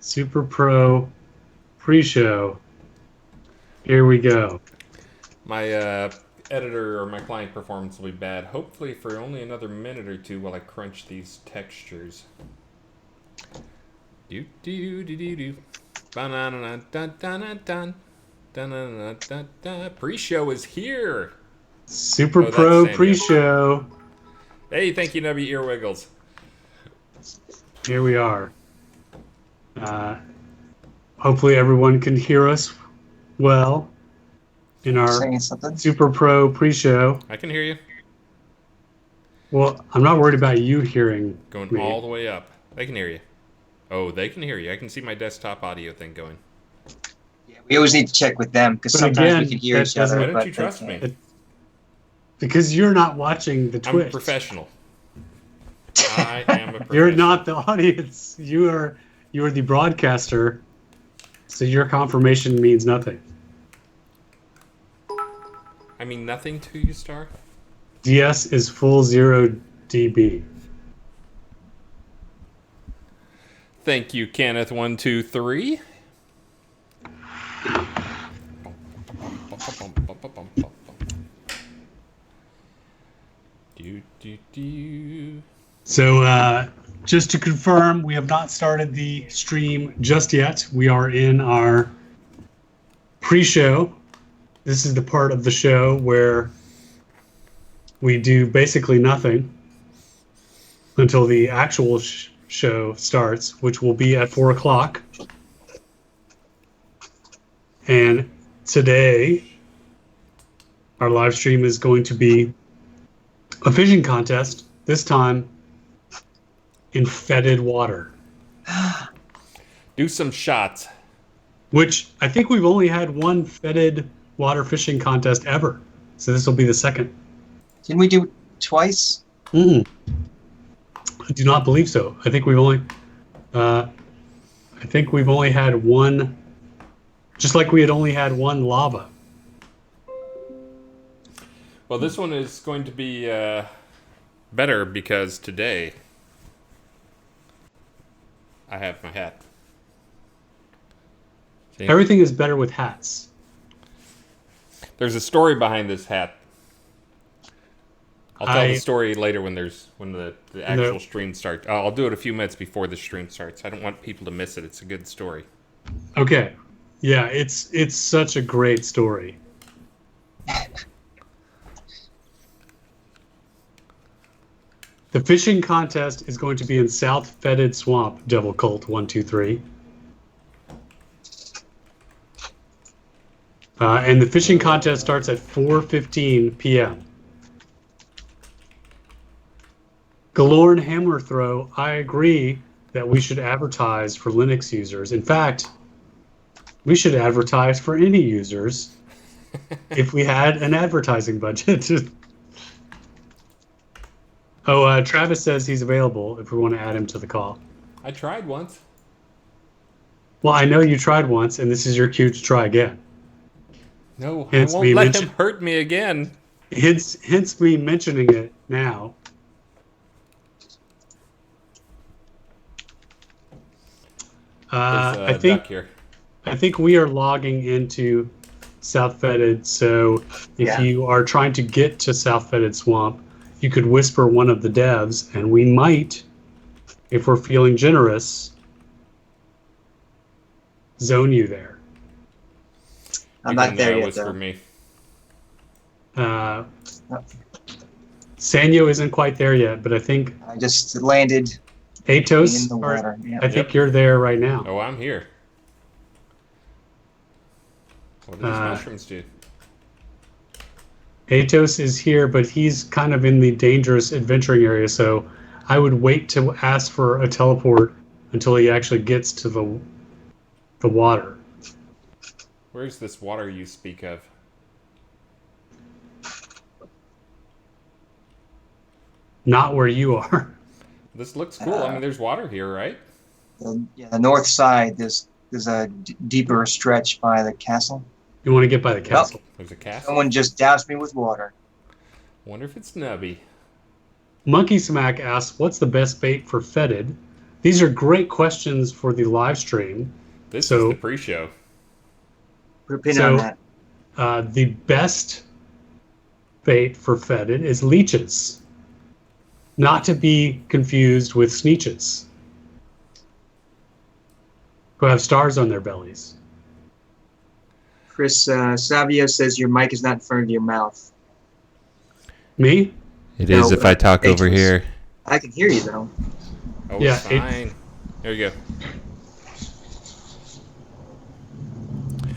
Super Pro pre-show. Here we go. My editor or my client performance will be bad. Hopefully for only another minute or two while I crunch these textures. Do do do do do. Dun dun dun dun. Pre-show is here. Super Pro Sanyo. pre-show. Hey, thank you, Nubby Earwiggles. Here we are. Hopefully everyone can hear us well in our Super Pro pre-show. I can hear you. Well, I'm not worried about you hearing Going me. all the way up. They can hear you. Oh, they can hear you. I can see my desktop audio thing going. Yeah, we always need to check with them because sometimes we can hear each other. Why don't you trust me? Because you're not watching the Twitch. I'm a professional. I am a professional. You're not the audience. You are the broadcaster. So your confirmation means nothing. I mean nothing to you, Star? DS is full 0 dB. Thank you, Kenneth123. So just to confirm, we have not started the stream just yet. We are in our pre-show. This is the part of the show where we do basically nothing until the actual show starts, which will be at 4 o'clock. And today, our live stream is going to be a fishing contest, this time in fetid water. Do some shots. Which I think we've only had one fetid water fishing contest ever. So this will be the second. Didn't we do it twice? I do not believe so. I think we've only had one, just like we had only had one lava. Well, this one is going to be better because today I have my hat. See? Everything is better with hats. There's a story behind this hat. I'll tell the story later when the actual stream starts. I'll do it a few minutes before the stream starts. I don't want people to miss it. It's a good story. Okay. Yeah, it's such a great story. The fishing contest is going to be in South Fetid Swamp, Devil Cult 123. And the fishing contest starts at 4:15 p.m. Galore and Hammer Throw, I agree that we should advertise for Linux users. In fact, we should advertise for any users if we had an advertising budget. Travis says he's available if we want to add him to the call. I tried once. Well, I know you tried once, and this is your cue to try again. No, I won't let him hurt me again. Hence me mentioning it now. I think we are logging into South Fetid, so if you are trying to get to South Fetid Swamp, you could whisper one of the devs, and we might, if we're feeling generous, zone you there. I'm not there yet, though. Me. Sanyo isn't quite there yet, but I think I just landed Atos, in the water. I think you're there right now. Oh, I'm here. What do these mushrooms do? Atos is here, but he's kind of in the dangerous adventuring area, so I would wait to ask for a teleport until he actually gets to the water. Where's this water you speak of? Not where you are. This looks cool. I mean, there's water here, right? The north side, there's a deeper stretch by the castle. You want to get by the castle? There's a castle? Someone just doused me with water. Wonder if it's Nubby. Monkey Smack asks, what's the best bait for fetid? these are great questions for the live stream. This So- is the pre-show. Put a pin So- on that. The best bait for fetid is leeches, not to be confused with sneeches, who have stars on their bellies. Chris Savio says your mic is not in front of your mouth. Me? It No, is if I talk over H's. here. I can hear you though. Oh, Yeah, it's fine. There you go.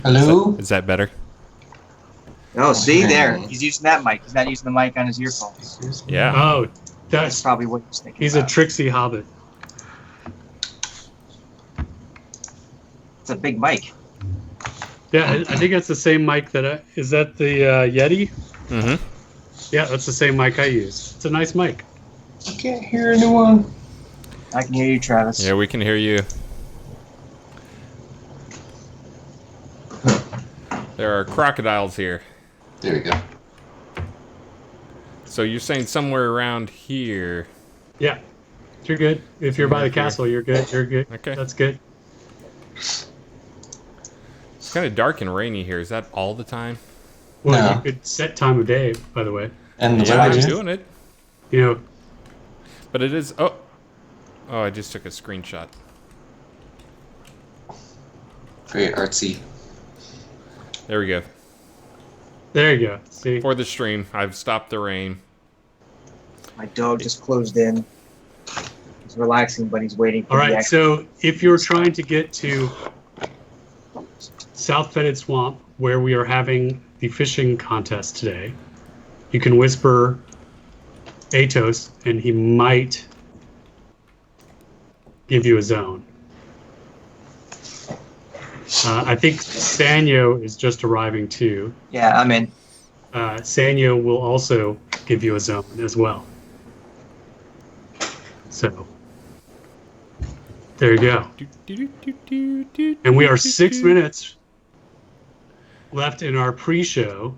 Hello? Is that better? Oh, see Okay. there. He's using that mic. He's not using the mic on his earphones. Yeah. Oh, That's that's probably what he's thinking. he's a about. tricksy hobbit. It's a big mic. Yeah, I think that's the same mic that is that the Yeti? Mm-hmm. Yeah, that's the same mic I use. It's a nice mic. I can't hear anyone. I can hear you, Travis. Yeah, we can hear you. There are crocodiles here. There we go. So you're saying somewhere around here. Yeah, you're good. If you're by the Somewhere here. castle, you're good. You're good. Okay. That's good. It's kind of dark and rainy here. Is that all the time? Well, No. you could set time of day, by the way. And the Yeah, weather. I'm doing it. You know, But it is... Oh, I just took a screenshot. Very artsy. There we go. there you go. See, For the stream, I've stopped the rain. My dog just closed in. He's relaxing, but he's waiting for all the right. action. So if you're trying to get to South Fetid Swamp, where we are having the fishing contest today, you can whisper Atos, and he might give you a zone. I think Sanyo is just arriving too. Yeah, I'm in. Sanyo will also give you a zone as well. So there you go. And we are 6 minutes left in our pre-show,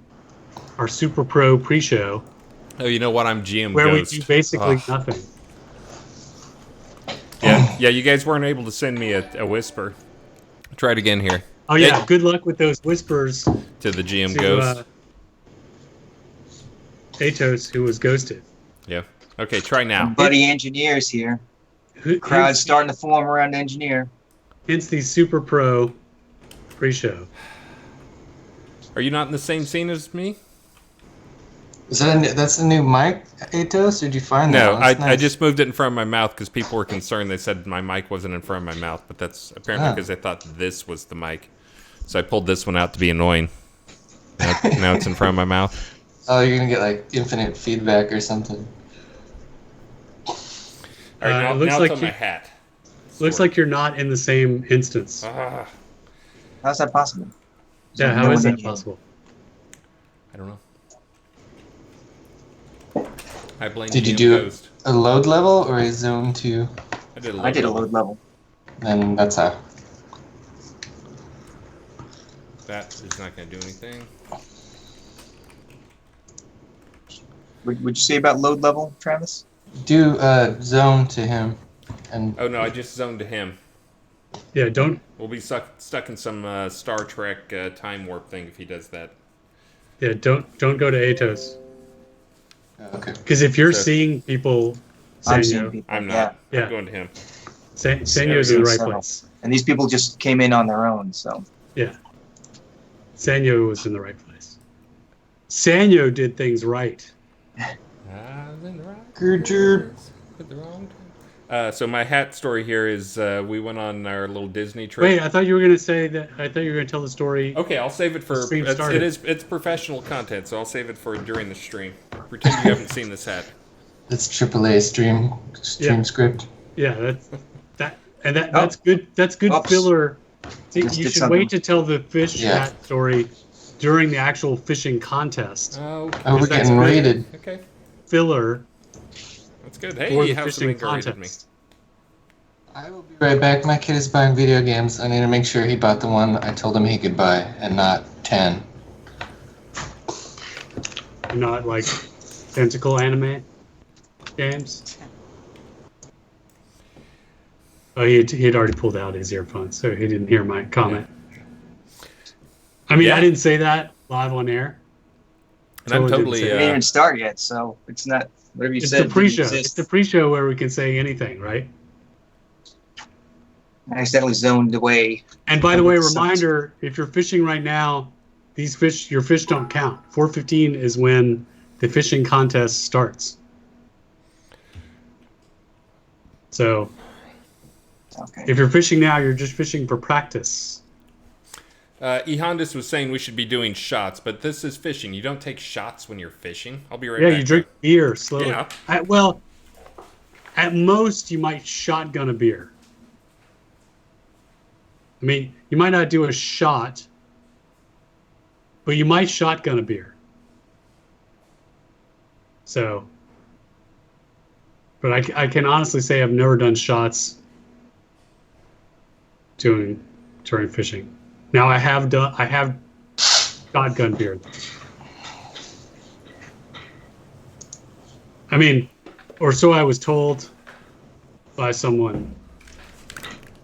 our Super Pro pre-show, Oh, you know what? I'm GM where Ghost. we do basically Ugh. nothing. Yeah, you guys weren't able to send me a whisper. Try it again here. Oh yeah, Hey. good luck with those whispers To the GM to Ghost. Atos, who was ghosted. Yeah. Okay, try now. Buddy engineers here. Crowd's starting to form around the engineer. Hence the Super Pro pre-show. Are you not in the same scene as me? Is that that's a new mic, Atos? Or did you find that? No, one? I That's nice. just moved it in front of my mouth because people were concerned. They said my mic wasn't in front of my mouth, but that's apparently Ah. because they thought this was the mic. So I pulled this one out to be annoying. Now it's in front of my mouth. Oh, you're gonna get like infinite feedback or something. All right, now, It looks now like it's on you- my hat. Looks like you're not in the same instance. Ah, How's that possible? Yeah, No how is one in that here. possible? I don't know. I blame Did you GM do it? Ghost. A load level or a zone 2? I did a I did a level. load level. Then that's how. That is not going to do anything. Would you say about load level, Travis? Do zone to him. And Oh no, I just zoned to him. Yeah, don't. We'll be stuck in some Star Trek time warp thing if he does that. Yeah, don't go to Atos. okay. Because if you're So- seeing people, I'm seeing Sanyo, people. I'm Yeah. not. Yeah. I'm going to him. Sanyo's in the right Several. place. And these people just came in on their own, so. Yeah, Sanyo was in the right place. Sanyo did things right. Gerger. So my hat story here is we went on our little Disney trip. Wait, I thought you were gonna say that. I thought you were gonna tell the story. Okay, I'll save it for. The stream It's, started. it's professional content, so I'll save it for during the stream. Pretend you haven't seen this hat. It's AAA stream Yeah. script. Yeah, that's good. That's good Oops. filler. See, Just you did should something. wait to tell the fish Yeah. hat story during the actual fishing contest. Oh, Oh, we're That's getting good. rated. okay. Filler That's good. for Hey, the you have fishing something rated me. contest. I will be right back. My kid is buying video games. I need to make sure he bought the one I told him he could buy and not 10. Not like tentacle anime games. Oh, he had already pulled out his earphones, so he didn't hear my comment. I mean, Yeah. I didn't say that live on air. And I'm totally. It didn't even start yet, so it's not whatever you It's said. the pre-show. Didn't It's exist. the pre-show where we can say anything, right? I accidentally zoned away. And by the way, Sucks. reminder: if you're fishing right now, your fish don't count. 4:15 is when the fishing contest starts. So, Okay. if you're fishing now, you're just fishing for practice. E Hondas was saying we should be doing shots, but this is fishing. You don't take shots when you're fishing. I'll be right back. Yeah, you drink beer slowly. Yeah. Well, at most, you might shotgun a beer. I mean, you might not do a shot, but you might shotgun a beer. So, but I can honestly say I've never done shots during fishing. Now I have shotgun beer. I mean, or so I was told by someone,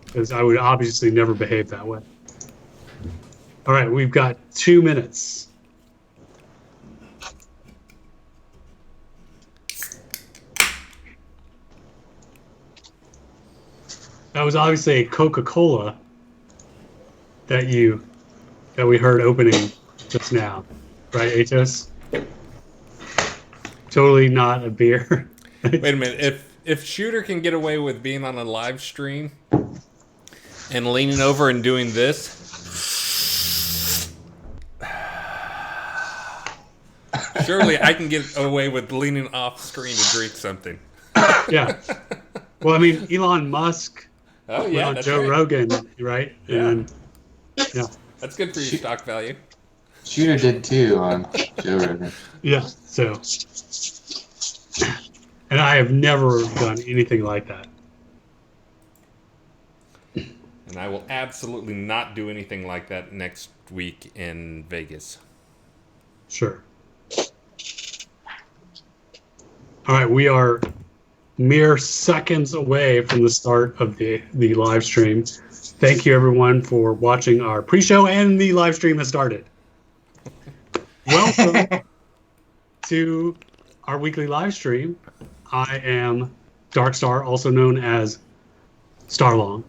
because I would obviously never behave that way. All right, we've got 2 minutes. That was obviously a Coca-Cola that we heard opening just now, right, Atos? Totally not a beer. Wait a minute. If Shooter can get away with being on a live stream and leaning over and doing this, surely I can get away with leaning off screen to drink something. Yeah. Well, I mean, Elon Musk, Oh yeah, that's Joe right. Rogan, right? Yeah. And yeah, That's good for your stock value. Shooter did too on Joe Rogan. yeah. So, and I have never done anything like that. And I will absolutely not do anything like that next week in Vegas. Sure. All right, we are mere seconds away from the start of the live stream. Thank you, everyone, for watching our pre-show, and the live stream has started. Welcome to our weekly live stream. I am Darkstar, also known as Starlong.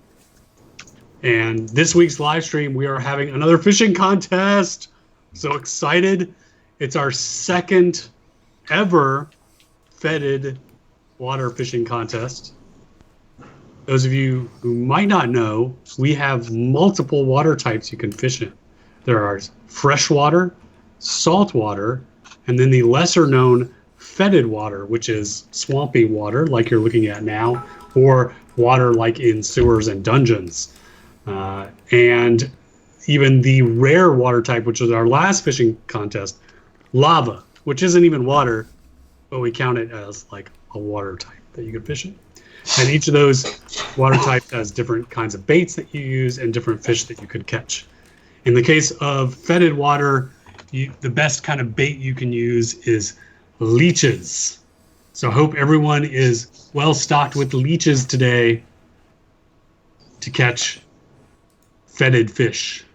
And this week's live stream, we are having another fishing contest. So excited. It's our second ever Fetid water fishing contest. Those of you who might not know, we have multiple water types you can fish in. There are freshwater, saltwater, and then the lesser known fetid water, which is swampy water like you're looking at now, or water like in sewers and dungeons. And even the rare water type, which was our last fishing contest, lava, which isn't even water, but we count it as like a water type that you could fish in. And each of those water types has different kinds of baits that you use and different fish that you could catch. In the case of fetid water, the best kind of bait you can use is leeches. So I hope everyone is well stocked with leeches today to catch fetid fish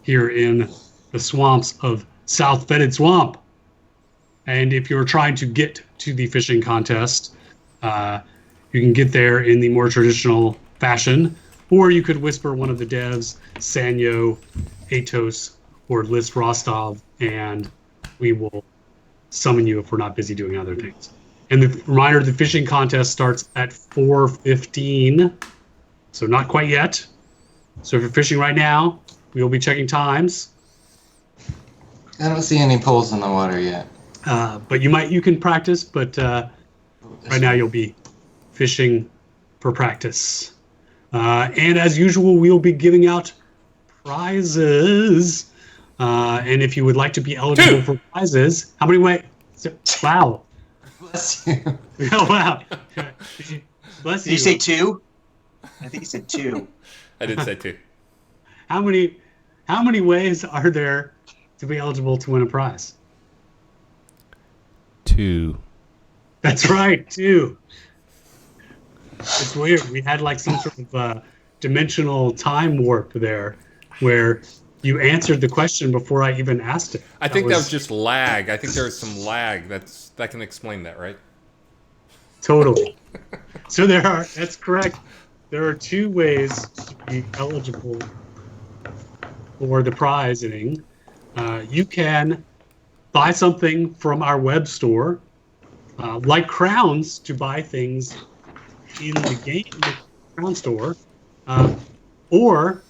here in the swamps of South Fetid Swamp. And if you're trying to get to the fishing contest, you can get there in the more traditional fashion, or you could whisper one of the devs, Sanyo, Atos, or List Rostov, and we will summon you if we're not busy doing other things. And the reminder, the fishing contest starts at 4:15, so not quite yet. So if you're fishing right now, we will be checking times. I don't see any poles in the water yet. But you can practice, but right now you'll be fishing for practice. And as usual, we'll be giving out prizes. And if you would like to be eligible for prizes, how many wow. Bless you. Oh, wow. Bless Did you say 2? I think you said 2. I did say 2. How many ways are there to be eligible to win a prize? 2. That's right, 2. It's weird. We had like some sort of dimensional time warp there, where you answered the question before I even asked it. I think that was just lag. I think there was some lag. That can explain that, right? Totally. So that's correct. There are two ways to be eligible for the prizing. You can buy something from our web store, like crowns, to buy things in the game crown store, or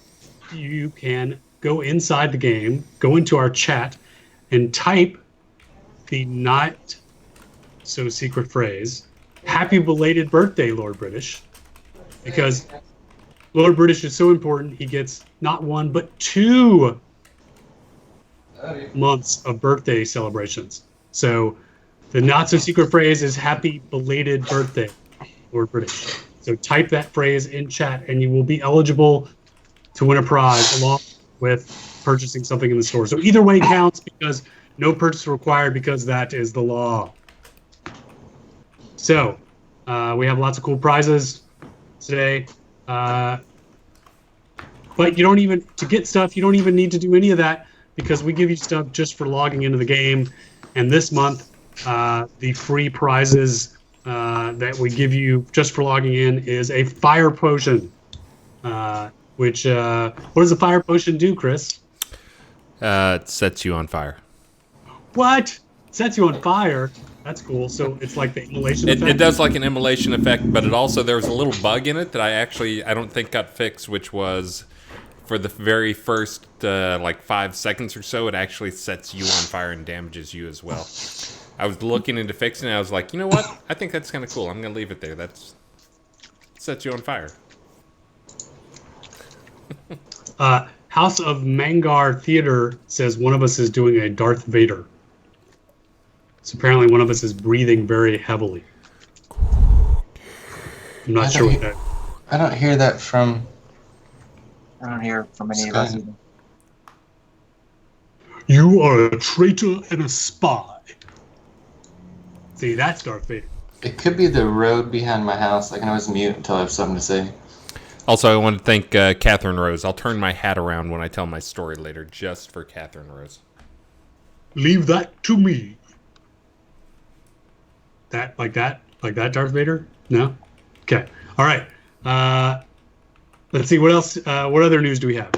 you can go inside the game, go into our chat, and type the not so secret phrase, "Happy belated birthday, Lord British," because Lord British is so important. He gets not one but 2 months of birthday celebrations. So the not so secret phrase is "Happy belated birthday, Lord British." So type that phrase in chat, and you will be eligible to win a prize along with purchasing something in the store. So either way counts, because no purchase required, because that is the law. So we have lots of cool prizes today. But you don't even, to get stuff, you don't even need to do any of that, because we give you stuff just for logging into the game. And this month, the free prizes that we give you just for logging in is a fire potion. Which, what does a fire potion do, Chris? It sets you on fire. What? Sets you on fire? That's cool. So it's like the immolation effect? It does like an immolation effect, but it also, there was a little bug in it that I don't think got fixed, which was for the very first like 5 seconds or so, it actually sets you on fire and damages you as well. I was looking into fixing it. I was like, you know what? I think that's kind of cool. I'm going to leave it there. That's sets you on fire. House of Mangar Theater says one of us is doing a Darth Vader. So apparently one of us is breathing very heavily. I'm not sure what that... I don't hear that from... I don't hear from any of us either. You are a traitor and a spy. See, that's Darth Vader. It could be the road behind my house. I can always mute until I have something to say. Also, I want to thank Catherine Rose. I'll turn my hat around when I tell my story later, just for Catherine Rose. Leave that to me. That, like Darth Vader? No? Okay. All right. Let's see, what else? What other news do we have?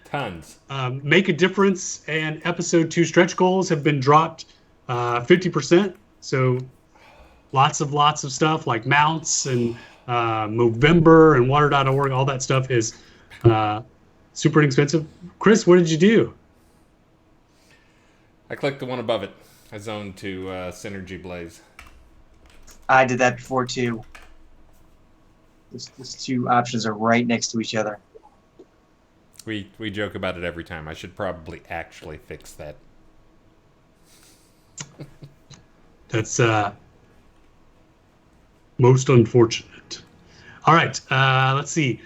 Tons. Make a Difference and Episode 2 stretch goals have been dropped 50%. So lots of stuff like mounts and Movember and water.org, all that stuff is super inexpensive. Chris, what did you do? I clicked the one above it. I zoned to Synergy Blaze. I did that before too. These two options are right next to each other. We joke about it every time. I should probably actually fix that. That's most unfortunate. All right, let's see.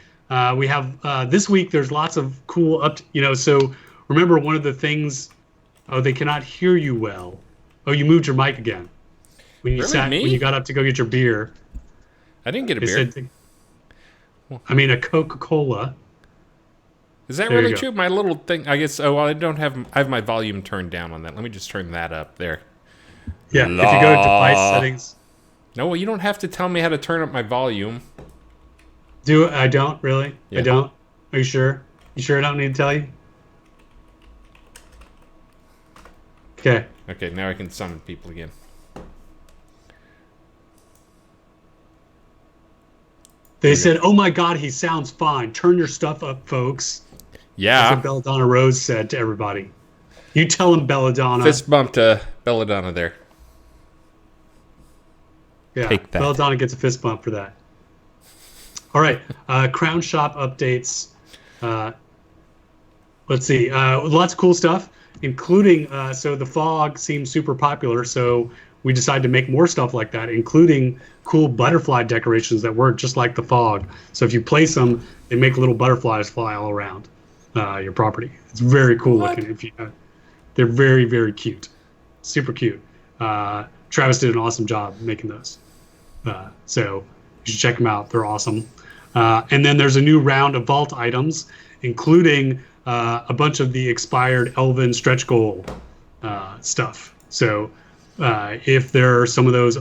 We have this week. There's lots of cool So remember, one of the things. Oh, they cannot hear you well. Oh, you moved your mic again. When you Really, me? When you got up to go get your beer. I didn't get a They beer. said, a Coca-Cola. Is that There you really go. true? My little thing, I guess. Oh, well, I have my volume turned down on that. Let me just turn that up there. Yeah, if you go to device settings. No, well, you don't have to tell me how to turn up my volume. I don't really. Yeah. I don't. Are you sure? You sure I don't need to tell you? Okay. Okay, now I can summon people again. They said, "Oh my God, he sounds fine. Turn your stuff up, folks." Yeah. That's what Belladonna Rose said to everybody. You tell him, Belladonna. Fist bump to Belladonna there. Yeah, Take that. Belladonna gets a fist bump for that. All right, Crown Shop updates. Let's see, lots of cool stuff, including, so the fog seems super popular, so we decided to make more stuff like that, including cool butterfly decorations that work just like the fog. So if you place them, they make little butterflies fly all around your property. It's very cool looking. They're very, very cute. Super cute. Travis did an awesome job making those. So You should check them out. They're awesome. And then there's a new round of vault items, including a bunch of the expired Elven stretch goal stuff. So if there are some of those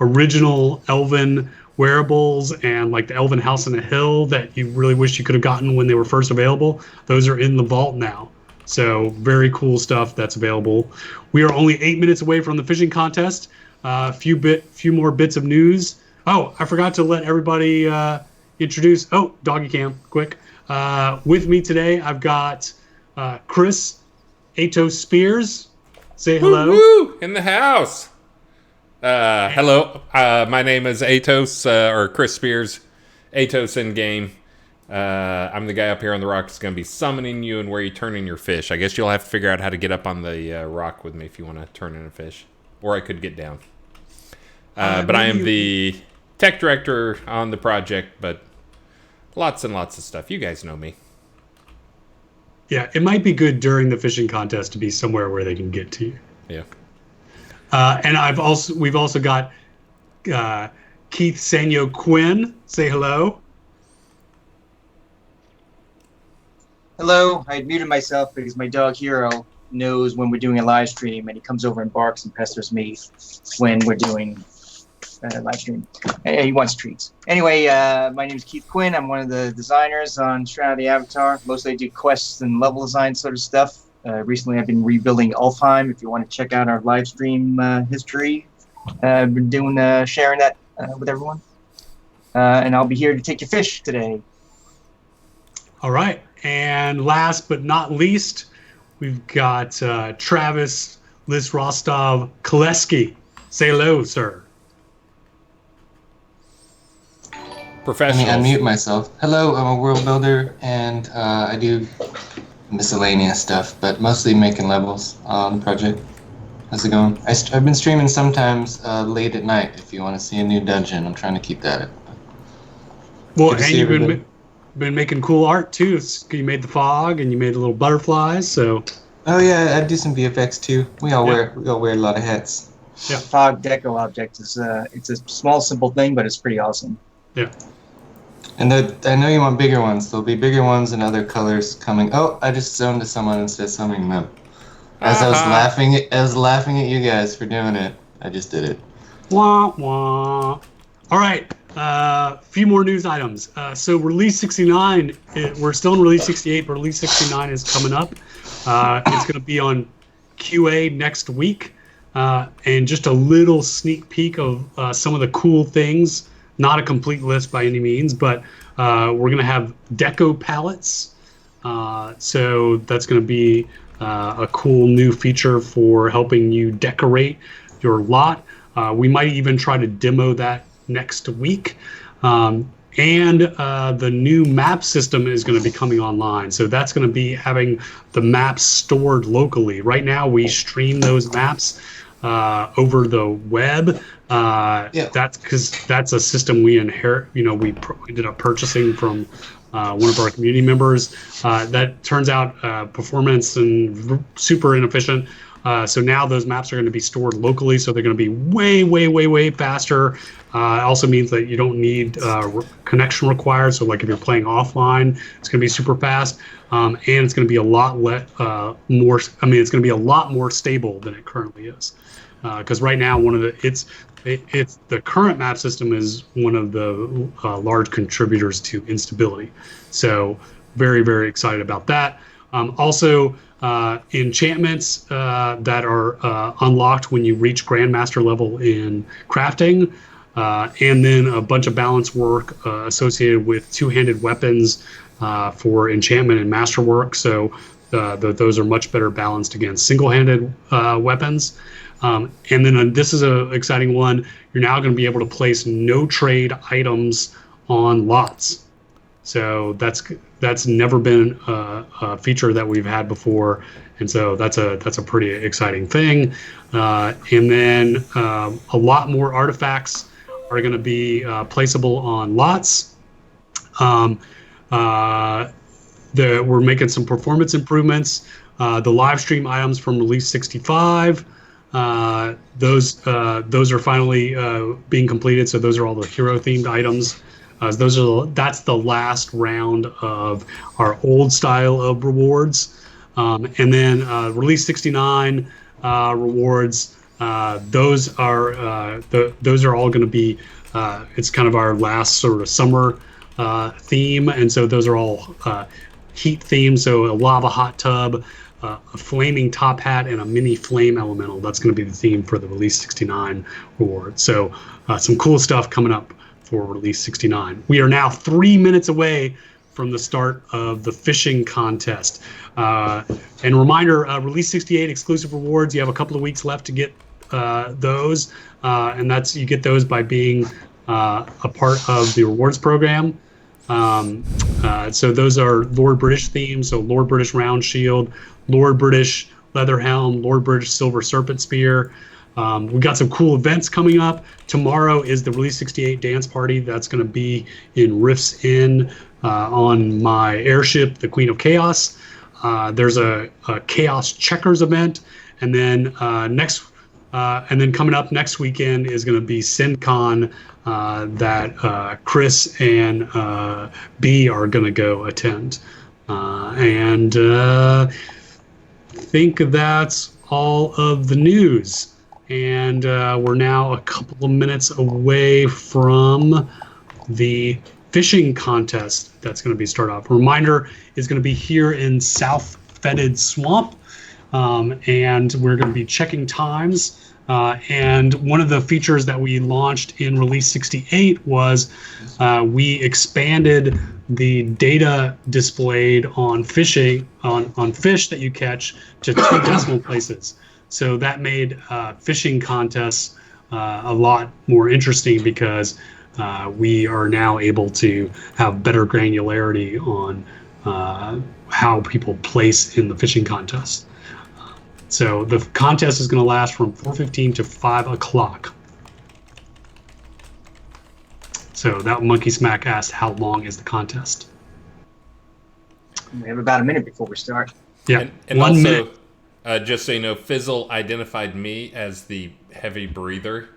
original Elven wearables and like the Elven House on the Hill that you really wish you could have gotten when they were first available, those are in the vault now. So very cool stuff that's available. We are only 8 minutes away from the fishing contest. Few more bits of news. Oh, I forgot to let everybody introduce. Oh, doggy cam, quick. With me today, I've got Chris Atos Spears. Say hello. Woo-woo! In the house. Hello. My name is Atos, or Chris Spears. Atos in game. I'm the guy up here on the rock that's going to be summoning you and where you turn in your fish. I guess you'll have to figure out how to get up on the rock with me if you want to turn in a fish. Or I could get down. But I am the tech director on the project, but lots and lots of stuff. You guys know me. Yeah, it might be good during the fishing contest to be somewhere where they can get to you. Yeah. And we've also got Keith Sanyo Quinn. Say hello. Hello. I had muted myself because my dog Hero knows when we're doing a live stream, and he comes over and barks and pesters me when we're doing a live stream. He wants treats. Anyway, my name is Keith Quinn. I'm one of the designers on Shroud of the Avatar. Mostly I do quests and level design sort of stuff. Recently I've been rebuilding Ulfheim. If you want to check out our live stream history, I've been doing sharing that with everyone. And I'll be here to take your fish today. All right. And last but not least, we've got Travis Liz Rostov Koleski. Say hello, sir. Professional. Let me unmute myself. Hello, I'm a world builder, and I do miscellaneous stuff, but mostly making levels on the project. How's it going? I've been streaming sometimes late at night if you want to see a new dungeon. I'm trying to keep that up. Well, and you've been making cool art too. You made the fog and you made the little butterflies. So. Oh yeah, I do some VFX too. We all wear a lot of hats. Yeah, fog deco object is it's a small simple thing, but it's pretty awesome. Yeah. And I know you want bigger ones. There'll be bigger ones and other colors coming. Oh, I just zoned to someone and said summoning them. As I was laughing at you guys for doing it. I just did it. Wah wah. All right. Few more news items. So release 69. We're still in release 68, but release 69 is coming up. It's going to be on QA next week. And just a little sneak peek of some of the cool things. Not a complete list by any means, but we're going to have deco palettes. So that's going to be a cool new feature for helping you decorate your lot. We might even try to demo that next week. And the new map system is going to be coming online. So that's going to be having the maps stored locally. Right now, we stream those maps over the web. That's because that's a system we inherit. We ended up purchasing from one of our community members. That turns out performance and super inefficient. So now those maps are going to be stored locally, so they're going to be way, way, way, way faster. It also means that you don't need connection required. So like if you're playing offline, it's going to be super fast, and it's going to be a lot more. I mean, it's going to be a lot more stable than it currently is. Because right now, it's the current map system is one of the large contributors to instability. So very, very excited about that. Also, enchantments that are unlocked when you reach Grandmaster level in crafting, and then a bunch of balance work associated with two-handed weapons for enchantment and masterwork. So those are much better balanced against single-handed weapons. And then this is an exciting one. You're now going to be able to place no trade items on lots. So that's never been a feature that we've had before, and so that's a pretty exciting thing. And then a lot more artifacts are going to be placeable on lots. We're making some performance improvements. The live stream items from release 65. those are finally being completed. So those are all the hero themed items. That's the last round of our old style of rewards, and then release 69 rewards. Those are all going to be. It's kind of our last sort of summer theme, and so those are all heat themed. So a lava hot tub, a flaming top hat, and a mini flame elemental. That's going to be the theme for the release 69 reward. So some cool stuff coming up for release 69. We are now 3 minutes away from the start of the fishing contest. And reminder, release 68 exclusive rewards. You have a couple of weeks left to get those, and you get those by being a part of the rewards program. So those are Lord British themes. So Lord British Round Shield, Lord British Leather Helm, Lord British Silver Serpent Spear. We've got some cool events coming up. Tomorrow is the Release 68 dance party. That's going to be in Rift's Inn on my airship, the Queen of Chaos. There's a Chaos Checkers event, and then coming up next weekend is going to be SynCon that Chris and B are going to go attend. And I think that's all of the news. And we're now a couple of minutes away from the fishing contest that's going to be started off. Reminder is going to be here in South Fetid Swamp, and we're going to be checking times. And one of the features that we launched in Release 68 was we expanded the data displayed on fishing on fish that you catch to 2 decimal places. So that made fishing contests a lot more interesting because we are now able to have better granularity on how people place in the fishing contest. So the contest is going to last from 4:15 to 5 o'clock. So that Monkey Smack asked, how long is the contest? We have about a minute before we start. Yeah, and 1 also, minute. Just so you know, Fizzle identified me as the heavy breather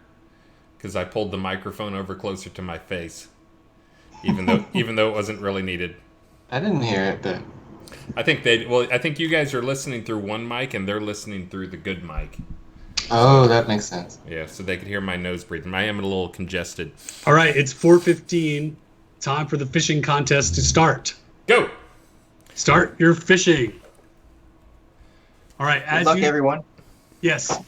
because I pulled the microphone over closer to my face, even though it wasn't really needed. I didn't hear it, but I think you guys are listening through one mic and they're listening through the good mic. oh, that makes sense. Yeah, so they could hear my nose breathing. I am a little congested. All right, it's 4:15. Time for the fishing contest to start. Go! Start your fishing. All right. Good luck, everyone. Yes.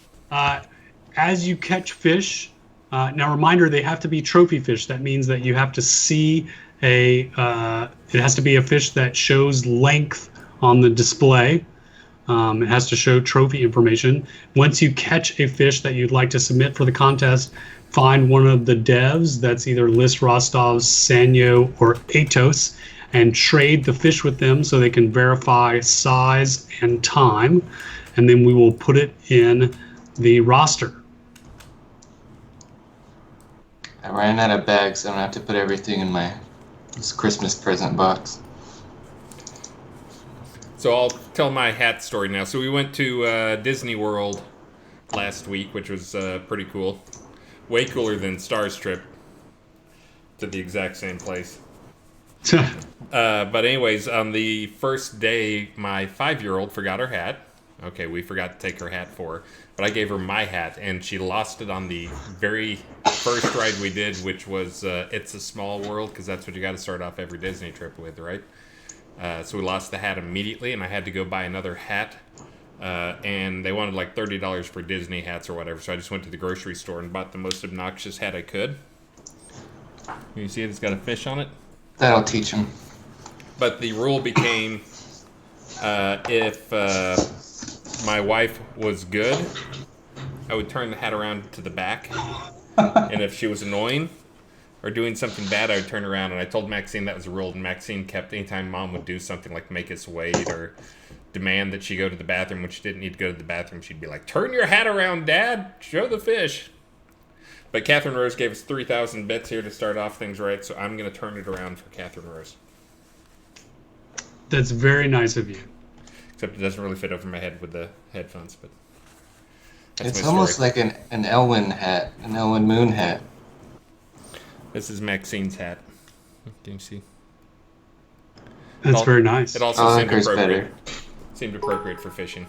As you catch fish, now reminder, they have to be trophy fish. That means that you have to see it has to be a fish that shows length on the display. It has to show trophy information. Once you catch a fish that you'd like to submit for the contest, find one of the devs, that's either List, Rostov, Sanyo, or Atos, and trade the fish with them so they can verify size and time, and then we will put it in the roster. I ran out of bags, so I'm gonna have to put everything in this Christmas present box. So I'll tell my hat story now. So we went to Disney World last week, which was pretty cool. Way cooler than Star's trip to the exact same place. But anyways, on the first day, my 5-year-old forgot her hat. Okay, we forgot to take her hat for her. But I gave her my hat, and she lost it on the very first ride we did, which was It's a Small World, because that's what you got to start off every Disney trip with, right? So we lost the hat immediately, and I had to go buy another hat. And they wanted like $30 for Disney hats or whatever, so I just went to the grocery store and bought the most obnoxious hat I could. You see it's got a fish on it? That'll teach him. But the rule became if my wife was good, I would turn the hat around to the back. And if she was annoying or doing something bad, I would turn around. And I told Maxine that was a rule. And Maxine kept, anytime Mom would do something like make us wait or demand that she go to the bathroom when she didn't need to go to the bathroom, she'd be like, turn your hat around, Dad. Show the fish. But Catherine Rose gave us 3,000 bits here to start off things right. So I'm going to turn it around for Catherine Rose. That's very nice of you. Except it doesn't really fit over my head with the headphones. But That's It's my almost story. like an Elwyn hat, an Elwyn Moon hat. This is Maxine's hat. Can you see? That's very nice. It also I like seemed hers appropriate. better. Seemed appropriate for fishing.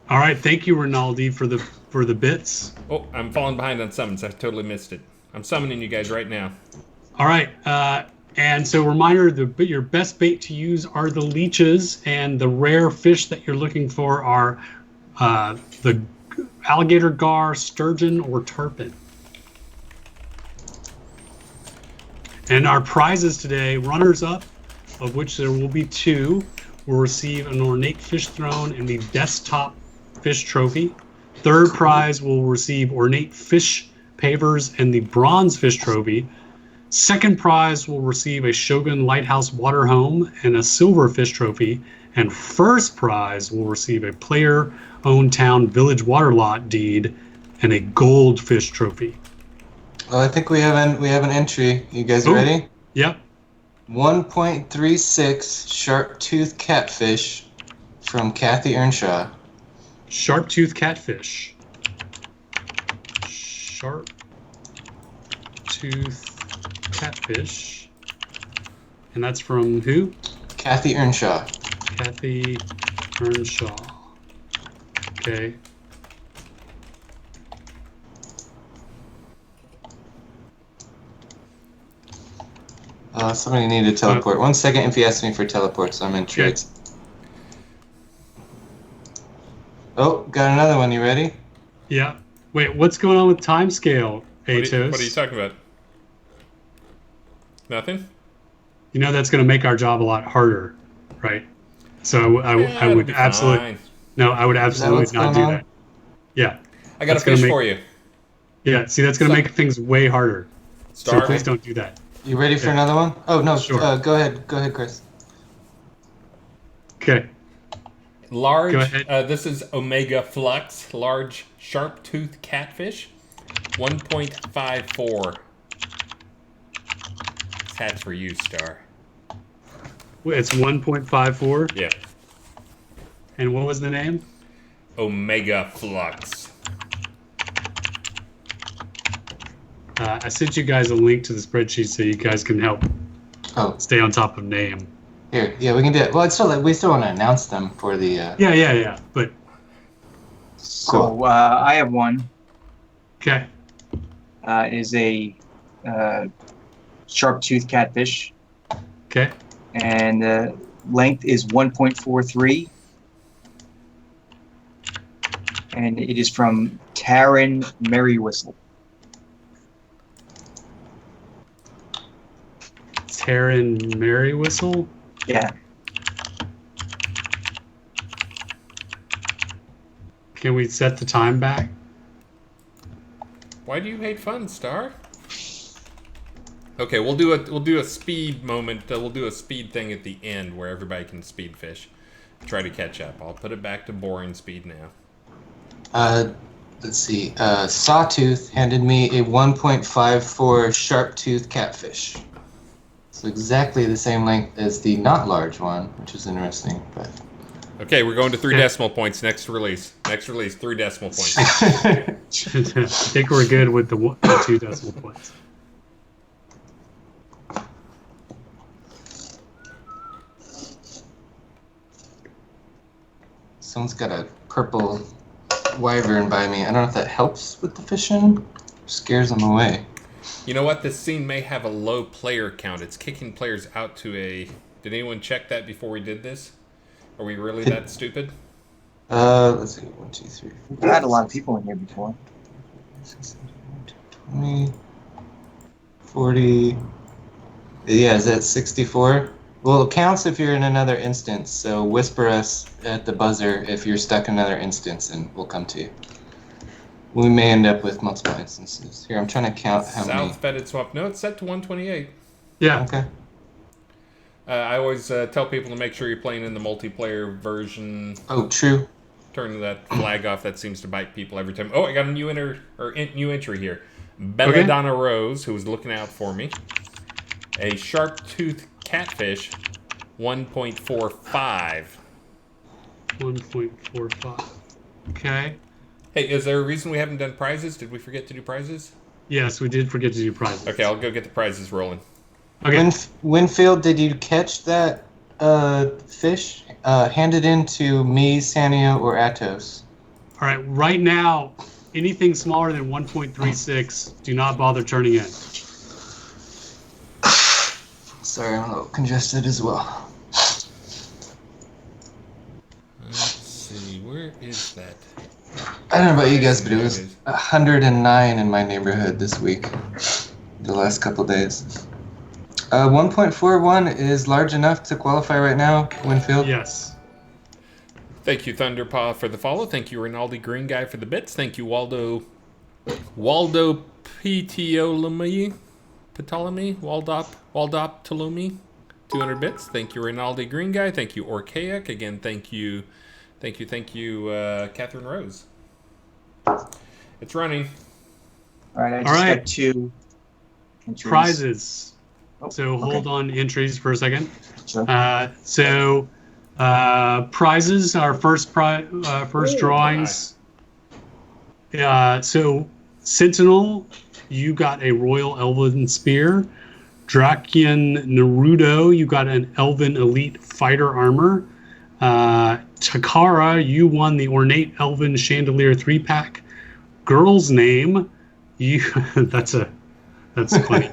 All right, thank you, Rinaldi, for the bits. Oh, I'm falling behind on summons. I totally missed it. I'm summoning you guys right now. All right, and so reminder: your best bait to use are the leeches, and the rare fish that you're looking for are the alligator gar, sturgeon, or tarpon. And our prizes today, runners-up, of which there will be 2, will receive an ornate fish throne and the desktop fish trophy. Third prize will receive ornate fish pavers and the bronze fish trophy. Second prize will receive a Shogun Lighthouse water home and a silver fish trophy. And first prize will receive a player-owned town village water lot deed and a gold fish trophy. Well, I think we have an entry. You guys Ooh. ready? Yep. 1.36 sharp-tooth catfish from Kathy Earnshaw. Sharp-tooth catfish. Sharp-tooth catfish. And that's from who? Kathy Earnshaw. Kathy Earnshaw. Okay. Somebody needed to teleport. 1 second if he asks me for teleports. I'm in trades. Oh, got another one. You ready? Yeah. Wait, what's going on with timescale, Atos? What are you talking about? Nothing? You know that's going to make our job a lot harder, right? So I would absolutely I would absolutely not do that. Yeah. I got a fish for you. Yeah, see, that's going to make things way harder. Star, so please don't do that. You ready for another one? Oh no, Sure. Go ahead, Chris. Okay. Large. Go ahead. This is Omega Flux, large sharp-tooth catfish, 1.54. This hat's for you, Star. It's 1.54. Yeah. And what was the name? Omega Flux. I sent you guys a link to the spreadsheet so you guys can help stay on top of name. Here, yeah, we can do it. Well, it's still we still want to announce them for the. Yeah. But So I have one. okay. It is a sharp-tooth catfish, Okay. and the length is 1.43, and it is from Taryn Merrywhistle. Taryn Merrywhistle. Yeah. Can we set the time back? Why do you hate fun, Star? Okay, we'll do a speed moment. We'll do a speed thing at the end where everybody can speed fish. Try to catch up. I'll put it back to boring speed now. Let's see. Sawtooth handed me a 1.54 sharp-tooth catfish. So exactly the same length as the not large one, which is interesting. But okay, we're going to 3 decimal points next release. Next release, 3 decimal points. I think we're good with the 2 decimal points. Someone's got a purple wyvern by me. I don't know if that helps with the fishing or scares them away. You know what? This scene may have a low player count. It's kicking players out to a... Did anyone check that before we did this? Are we really that stupid? Let's see. 1, 2, 3, 4. We've had a lot of people in here before. 20, 40. Yeah, is that 64? Well, it counts if you're in another instance. So whisper us at the buzzer if you're stuck in another instance, and we'll come to you. We may end up with multiple instances. Here, I'm trying to count how many. South Fetid Swamp. No, it's set to 128. Yeah. Okay. I always tell people to make sure you're playing in the multiplayer version. Oh, true. Turn that flag off. That seems to bite people every time. Oh, I got a new new entry here. Belladonna Rose, who was looking out for me. A sharp-tooth catfish, 1.45. 1.45. Okay. Hey, is there a reason we haven't done prizes? Did we forget to do prizes? Yes, we did forget to do prizes. Okay, I'll go get the prizes rolling. Okay. Winfield, did you catch that fish? Hand it in to me, Sania, or Atos. All right. Right now, anything smaller than 1.36, do not bother turning in. Sorry, I'm a little congested as well. Let's see, where is that? I don't know about you guys, but it was 109 in my neighborhood this week, the last couple days. 1.41 is large enough to qualify right now, Winfield. Yes. Thank you, Thunderpaw, for the follow. Thank you, Rinaldi Green Guy, for the bits. Thank you, Waldo Ptolemy, Waldop Ptolemy, 200 bits. Thank you, Rinaldi Green Guy. Thank you, Orcaic. Again, thank you, Catherine Rose. It's running. All right, I just got 2 entries. Prizes. Oh, So hold on entries for a second. Sure. Prizes, our first drawings. So Sentinel, you got a Royal Elven Spear. Drakian Naruto, you got an Elven Elite Fighter Armor. Takara, you won the Ornate Elven Chandelier 3-pack. Girl's Name, you that's funny.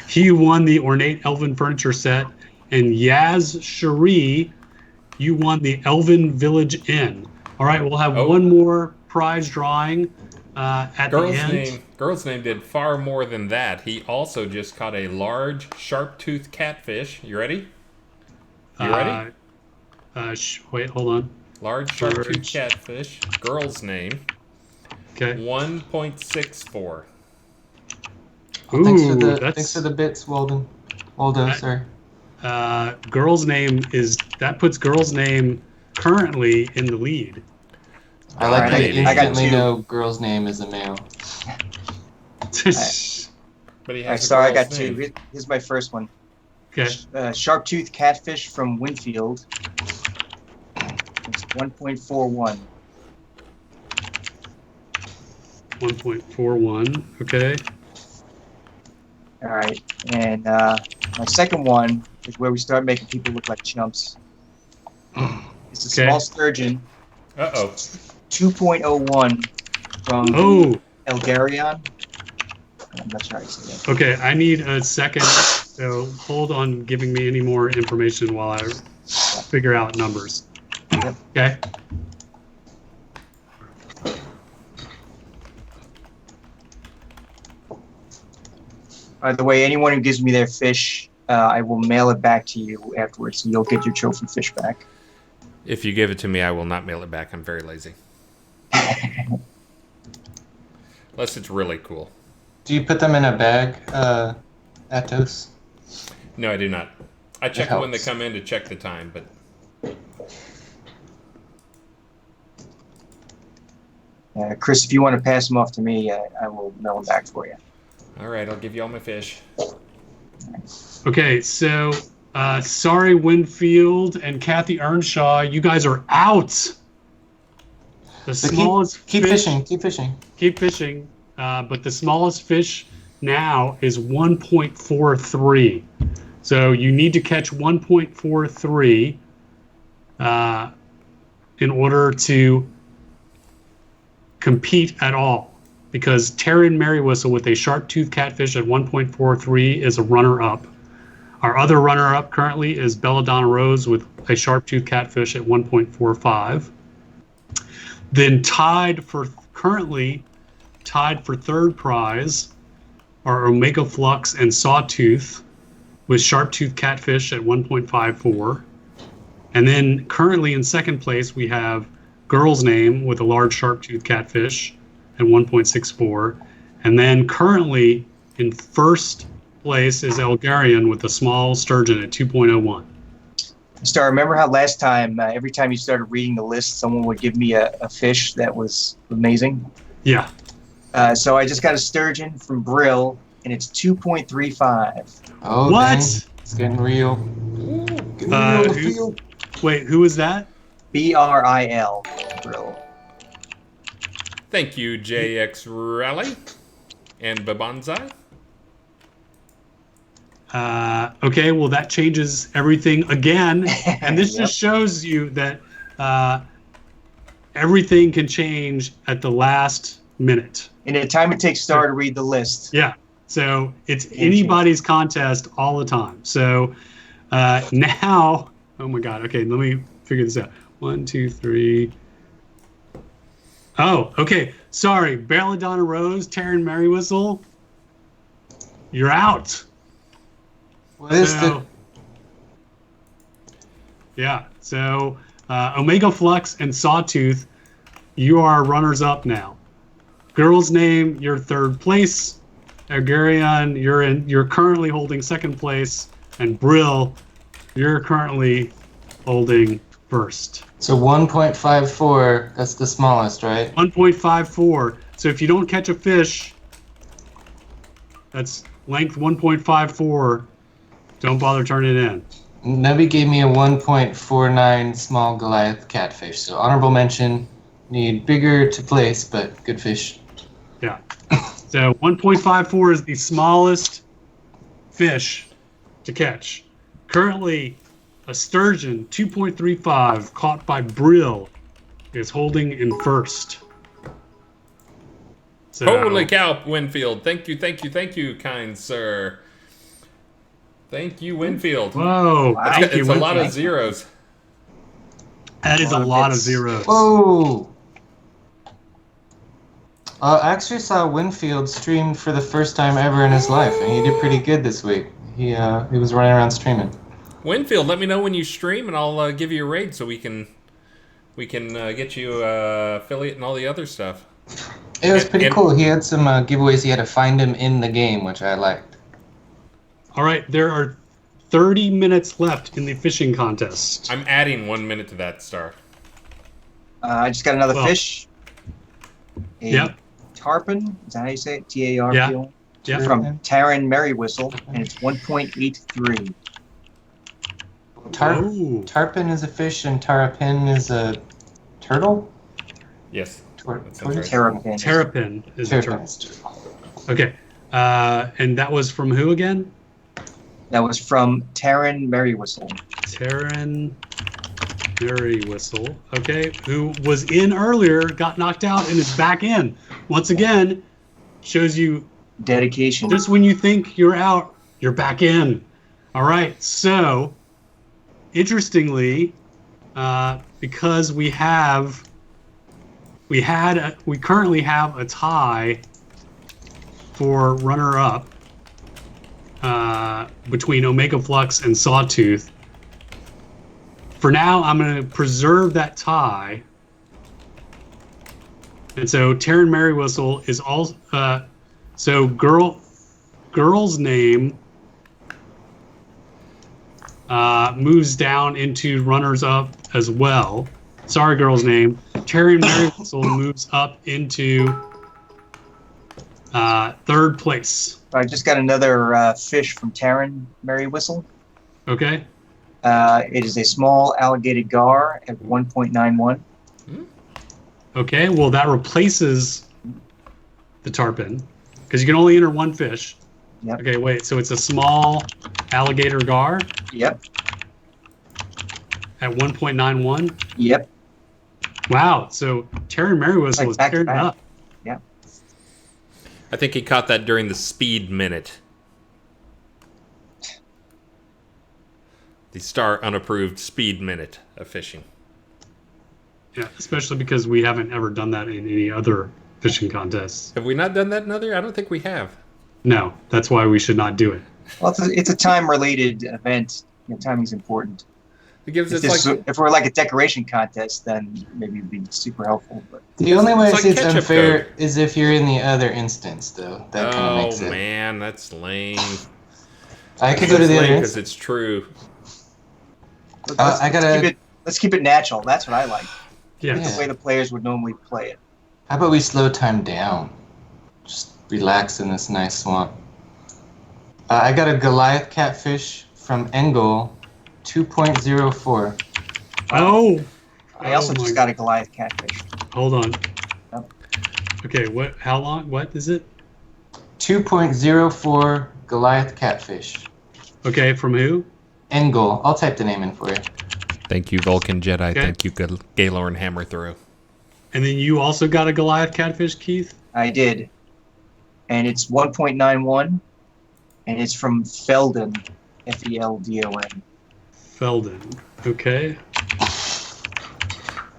He won the Ornate Elven Furniture Set. And Yaz Cherie, you won the Elven Village Inn. All right, we'll have one more prize drawing at the end. Girl's Name did far more than that. He also just caught a large, sharp-toothed catfish. You ready? Ready? Wait, hold on. Large, sharp-toothed catfish. Girl's Name. Okay. 1.64. Ooh, thanks for the bits, Waldo, sorry. Girl's Name puts Girl's Name currently in the lead. I like that you I got instantly 2. know Girl's Name is a male. But he has Sorry, I got 2. Here's my first one. Okay. Sharp-toothed catfish from Winfield. It's 1.41. 1.41. Okay. All right, and my second one is where we start making people look like chumps. It's a small sturgeon. 2.01 from Elgarion. I'm not sure how to say that. Okay, I need a second, so hold on giving me any more information while I figure out numbers. Yep. Okay. By the way, anyone who gives me their fish, I will mail it back to you afterwards, so you'll get your trophy fish back. If you give it to me, I will not mail it back. I'm very lazy. Unless it's really cool. Do you put them in a bag, Atos? No, I do not. I check when they come in to check the time, but... Chris, if you want to pass them off to me, I will mail them back for you. All right, I'll give you all my fish. Okay, so sorry, Winfield and Kathy Earnshaw, you guys are out. The smallest keep fish, fishing. Keep fishing. Keep fishing. But the smallest fish now is 1.43. So you need to catch 1.43 in order to compete at all. Because Taryn Merrywhistle with a sharp-toothed catfish at 1.43 is a runner-up. Our other runner-up currently is Belladonna Rose with a sharp-toothed catfish at 1.45. Then currently tied for third prize are Omega Flux and Sawtooth with sharp-toothed catfish at 1.54. And then currently in second place we have Girl's Name with a large sharp-toothed catfish at 1.64. And then currently in first place is Elgarion with a small sturgeon at 2.01. Star, remember how last time, every time you started reading the list, someone would give me a fish that was amazing? Yeah. So I just got a sturgeon from Brill, and it's 2.35. Oh, what? Dang. It's getting real. Wait, who is that? BRIL, Brill. Thank you, JX Rally and Babanzai. Okay, well, that changes everything again. And this Yep. just shows you that everything can change at the last minute. In the time it takes Star to read the list. Yeah. So it's anybody's contest all the time. So now, oh my God. Okay, let me figure this out. 1, 2, 3. Oh, okay. Sorry. Belladonna Rose, Taryn Merrywhistle, you're out. What is the? Yeah. So Omega Flux and Sawtooth, you are runners up now. Girl's Name, you're third place. Agarion, you're currently holding second place, and Brill, you're currently holding first. So 1.54. That's the smallest, right? 1.54. So if you don't catch a fish, that's length 1.54. Don't bother turning it in. Nubby gave me a 1.49 small Goliath catfish. So honorable mention. Need bigger to place, but good fish. Yeah. So 1.54 is the smallest fish to catch. Currently, a sturgeon, 2.35, caught by Brill, is holding in first. So, Holy cow, Winfield. Thank you, kind sir. Thank you, Winfield. Whoa. Wow. Thank you, It's a lot of Winfield. zeros. That is a lot of zeros. Whoa! I actually saw Winfield stream for the first time ever in his life, and he did pretty good this week. He was running around streaming. Winfield, let me know when you stream, and I'll give you a raid so we can get you affiliate and all the other stuff. It was pretty And- cool. He had some giveaways. He had to find him in the game, which I liked. All right, there are 30 minutes left in the fishing contest. I'm adding 1 minute to that, Star. I just got another Well, fish. A Yep. tarpon, is that how you say it? Tarpon. Yeah. From Taryn Merrywhistle, and it's 1.83. Oh. Tarpon is a fish, and tarapin is a turtle. Yes. Tortoise? sounds right. Terrapin. Terrapin is a Terrapin term. is turtle. Okay. And that was from who again? That was from Taryn Merrywhistle. Taryn Merrywhistle. Okay. Who was in earlier, got knocked out, and is back in. Once again, shows you Dedication. just when you think you're out, you're back in. All right. So, interestingly, because we currently have a tie for runner-up between Omega Flux and Sawtooth. For now, I'm going to preserve that tie. And so Taryn Merrywhistle is also... so Girl's Name moves down into runners-up as well. Sorry, Girl's Name. Taryn Merrywhistle moves up into third place. I just got another fish from Taryn Merrywhistle. Okay. It is a small alligator gar at 1.91. Okay. Well, that replaces the tarpon because you can only enter one fish. Yep. Okay. Wait. So it's a small alligator gar Yep. at 1.91. Yep. Wow. So Taryn Merrywhistle Like is back to tearing it back. up. I think he caught that during the speed minute. The Star unapproved speed minute of fishing. Yeah. Especially because we haven't ever done that in any other fishing contests. Have we not done that in other? I don't think we have. No. That's why we should not do it. Well, it's a time-related event. Timing's important. It gives If, us like if we're like a decoration contest, then maybe it'd be super helpful. But The only way I It's see like it's ketchup unfair code. is if you're in the other instance, though. That kind of oh makes it. man, that's lame. I could go to the other because instance. it's true. let's, I gotta- let's keep it natural. That's what I like. Yeah. Yeah. The way the players would normally play it. How about we slow time down? Just relax in this nice swamp. I got a Goliath catfish from Engel, 2.04. Oh. I also Oh just my- got a Goliath catfish. Hold on. Yep. Okay, what? How long? What is it? 2.04 Goliath catfish. Okay, from who? Engel. I'll type the name in for you. Thank you, Vulcan Jedi. Okay. Thank you, Gaylorn Hammer Throw. And then you also got a Goliath catfish, Keith? I did. And it's 1.91, and it's from Feldon, Feldon. Feldon. Okay.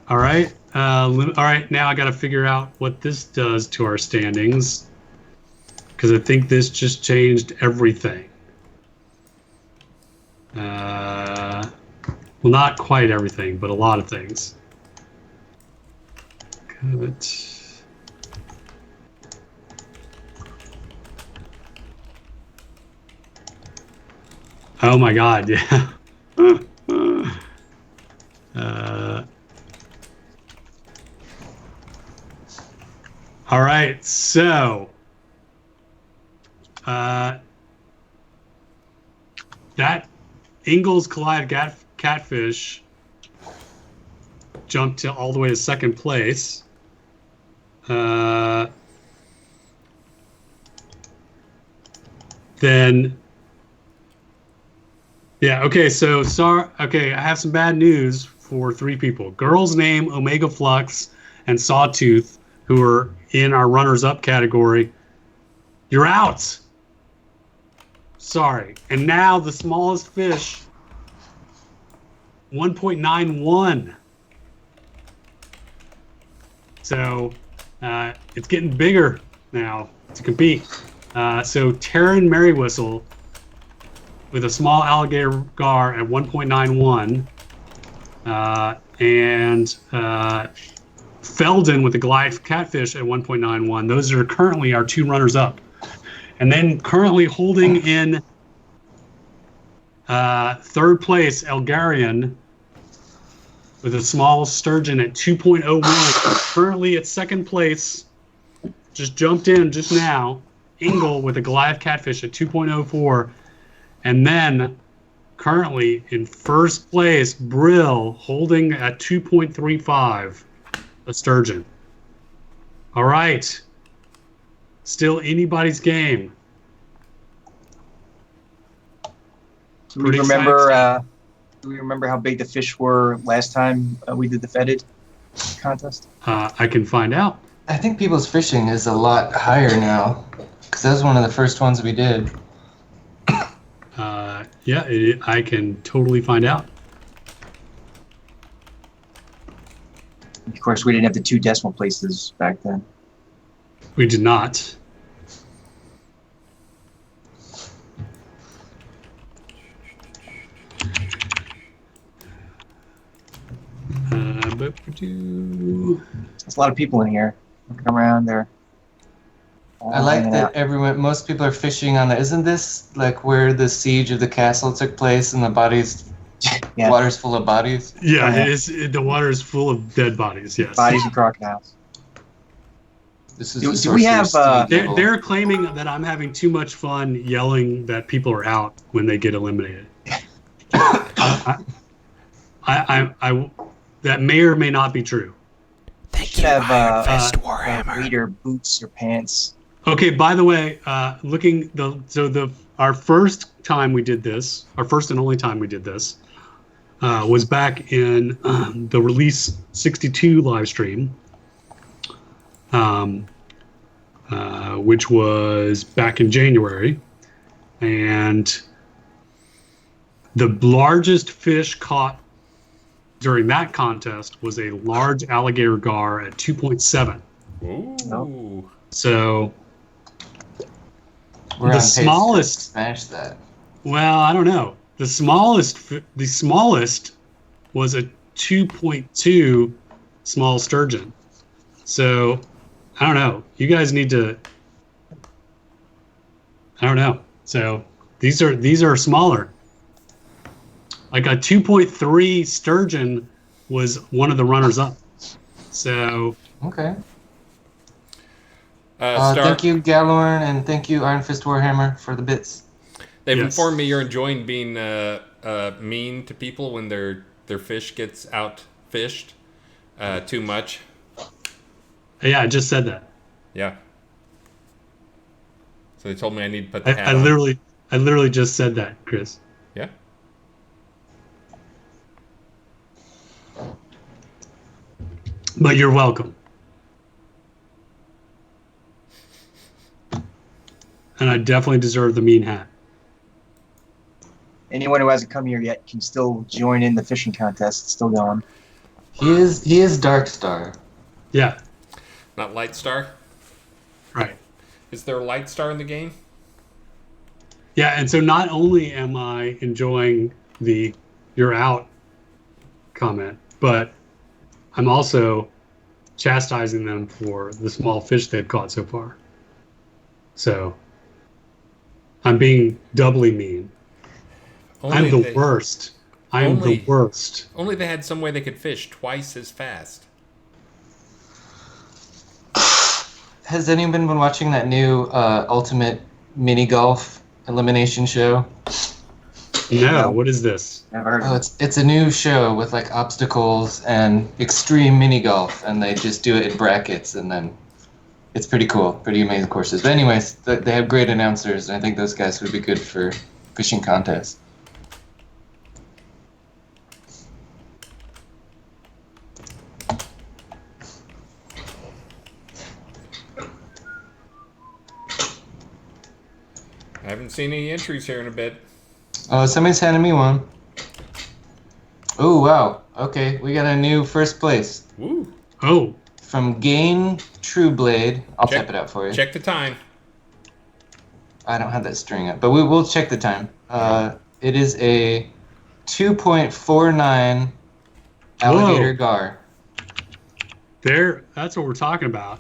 All right. All right. Now I got to figure out what this does to our standings, because I think this just changed everything. Well, not quite everything, but a lot of things. Good. Oh my God! Yeah. All right, so that Ingalls Goliath catfish jumped to all the way to second place. Then, yeah, okay, so sorry. Okay, I have some bad news for 3 people. Girl's Name, Omega Flux, and Sawtooth, who are in our runners-up category. You're out. Sorry. And now the smallest fish, 1.91. So it's getting bigger now to compete. So Taryn Merrywhistle with a small alligator gar at 1.91, and Feldon with the Goliath catfish at 1.91. Those are currently our 2 runners-up. And then currently holding in third place, Elgarian with a small sturgeon at 2.01. Currently at second place, just jumped in just now, Engel with a Goliath catfish at 2.04. And then currently in first place, Brill holding at 2.35, a sturgeon. All right. Still anybody's game. Do we remember? Do we remember how big the fish were last time we did the Fetid contest? I can find out. I think people's fishing is a lot higher now, because that was one of the first ones we did. Yeah, I can totally find out. Of course, we didn't have the 2 decimal places back then. We did not. But we do. There's a lot of people in here looking around there. I like that most people are fishing on the. Isn't this like where the siege of the castle took place and the bodies, Yeah. water's full of bodies? Yeah, Yeah. it is. The water is full of dead bodies. Yes. Bodies and crocodiles. This is Do- the do we have, Sorcerer's Stone level. They're claiming that I'm having too much fun yelling that people are out when they get eliminated. That may or may not be true. You should have leader boots or pants. Okay. By the way, our first time we did this, our first and only time we did this, was back in the Release 62 live stream, which was back in January, and the largest fish caught during that contest was a large alligator gar at 2.7. Ooh. So We're the on pace to smallest. smash that. Well, I don't know. The smallest was a 2.2 small sturgeon. So I don't know. You guys need to. I don't know. So these are smaller. Like a 2.3 sturgeon was one of the runners-up. So Okay. Star, Thank you, Galorn, and thank you, Iron Fist Warhammer, for the bits. they've Yes. informed me you're enjoying being mean to people when their fish gets out fished too much. yeah, I just said that. Yeah. So they told me I need to put the hat I on. literally just said that, Chris. Yeah. But you're welcome. And I definitely deserve the mean hat. Anyone who hasn't come here yet can still join in the fishing contest. It's still going. He is Dark Star. Yeah, Not Light Star? right. Is there a Light Star in the game? Yeah, and so not only am I enjoying the "you're out" comment, but I'm also chastising them for the small fish they've caught so far. So I'm being doubly mean. I'm the worst. I am the worst. Only they had some way they could fish twice as fast. Has anyone been watching that new Ultimate Mini Golf Elimination show? No, what is this? Never heard Oh, of it. it's a new show with like obstacles and extreme mini golf, and they just do it in brackets, and then it's pretty cool, pretty amazing courses. But anyways, they have great announcers, and I think those guys would be good for fishing contests. I haven't seen any entries here in a bit. Oh, somebody's handing me one. Oh, wow. Okay, we got a new first place. Woo. Oh, From Gain Trueblade. I'll Check- type it out for you. Check the time. I don't have that string up, but we'll check the time. It is a 2.49 alligator Whoa. gar. there. That's what we're talking about.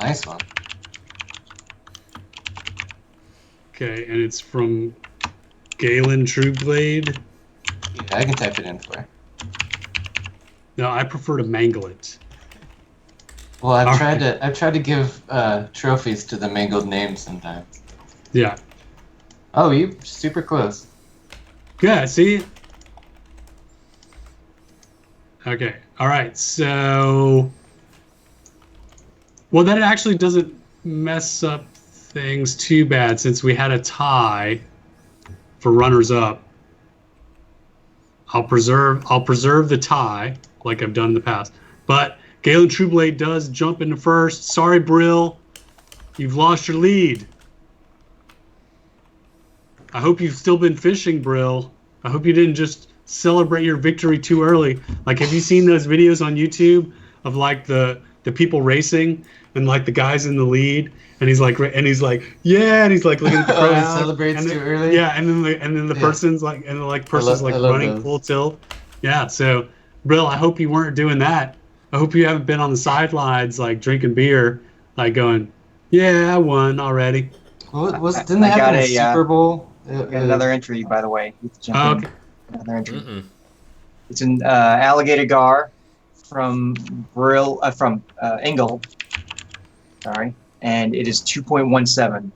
Nice one. Okay, and it's from Galen Trueblade. Yeah, I can type it in for you. No, I prefer to mangle it. Well, I've All tried to give trophies to the mangled names sometimes. Yeah. Oh, you super close. Yeah, see? Okay. All right. So, well, that actually doesn't mess up things too bad since we had a tie for runners up. I'll preserve the tie like I've done in the past. But Galen Trueblade does jump into first. Sorry, Brill. You've lost your lead. I hope you've still been fishing, Brill. I hope you didn't just celebrate your victory too early. Like, have you seen those videos on YouTube of like the people racing and like the guys in the lead, and he's like, yeah, and he's like looking at the Oh, he crowd, celebrates and too then, early? yeah, and then the Yeah. person's like, and the like person's I love running those. full tilt. Yeah, so Brill, I hope you weren't doing that. I hope you haven't been on the sidelines like drinking beer, like going, yeah, I won already. What didn't they I have got in a a, Super Bowl? Got another entry, by the way. You have to jump Oh, in. okay. Another entry. Mm-mm. It's an alligator gar from Engel. Sorry, and it is 2.17.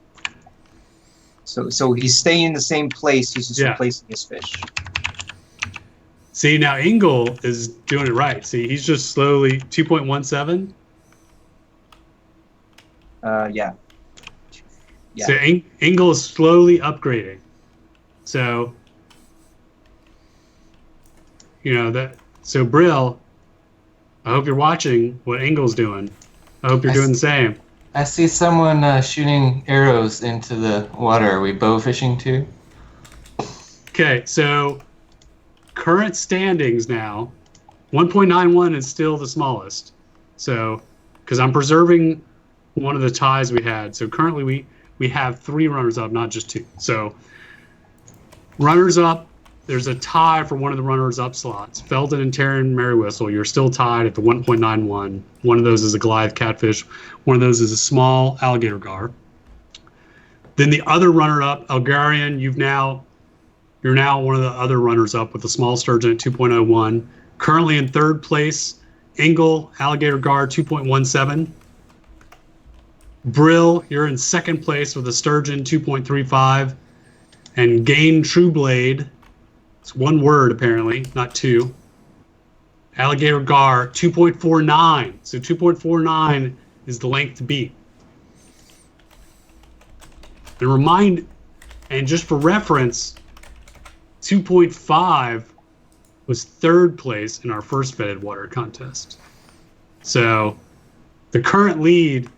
So he's staying in the same place. He's just Yeah. replacing his fish. See, now Engel is doing it right. See, he's just slowly 2.17. Yeah. Yeah. So Engel is slowly upgrading. So, you know that. So Brill, I hope you're watching what Engel's doing. I hope you're doing the same. I see someone shooting arrows into the water. Are we bow fishing too? Okay, so current standings now, 1.91 is still the smallest. So, because I'm preserving one of the ties we had. So currently we have 3 runners up, not just 2. So runners up, there's a tie for one of the runners up slots. Felton and Taryn Merrywhistle, you're still tied at the 1.91. One of those is a Goliath catfish. One of those is a small alligator gar. Then the other runner up, Algarian, you're now one of the other runners up with a small sturgeon at 2.01. Currently in third place, Engel, alligator gar, 2.17. Brill, you're in second place with a sturgeon, 2.35. And Gain Trueblade, it's one word apparently, not 2. Alligator gar, 2.49. So 2.49 is the length to beat. And just for reference, 2.5 was third place in our first Fetid water contest. So the current lead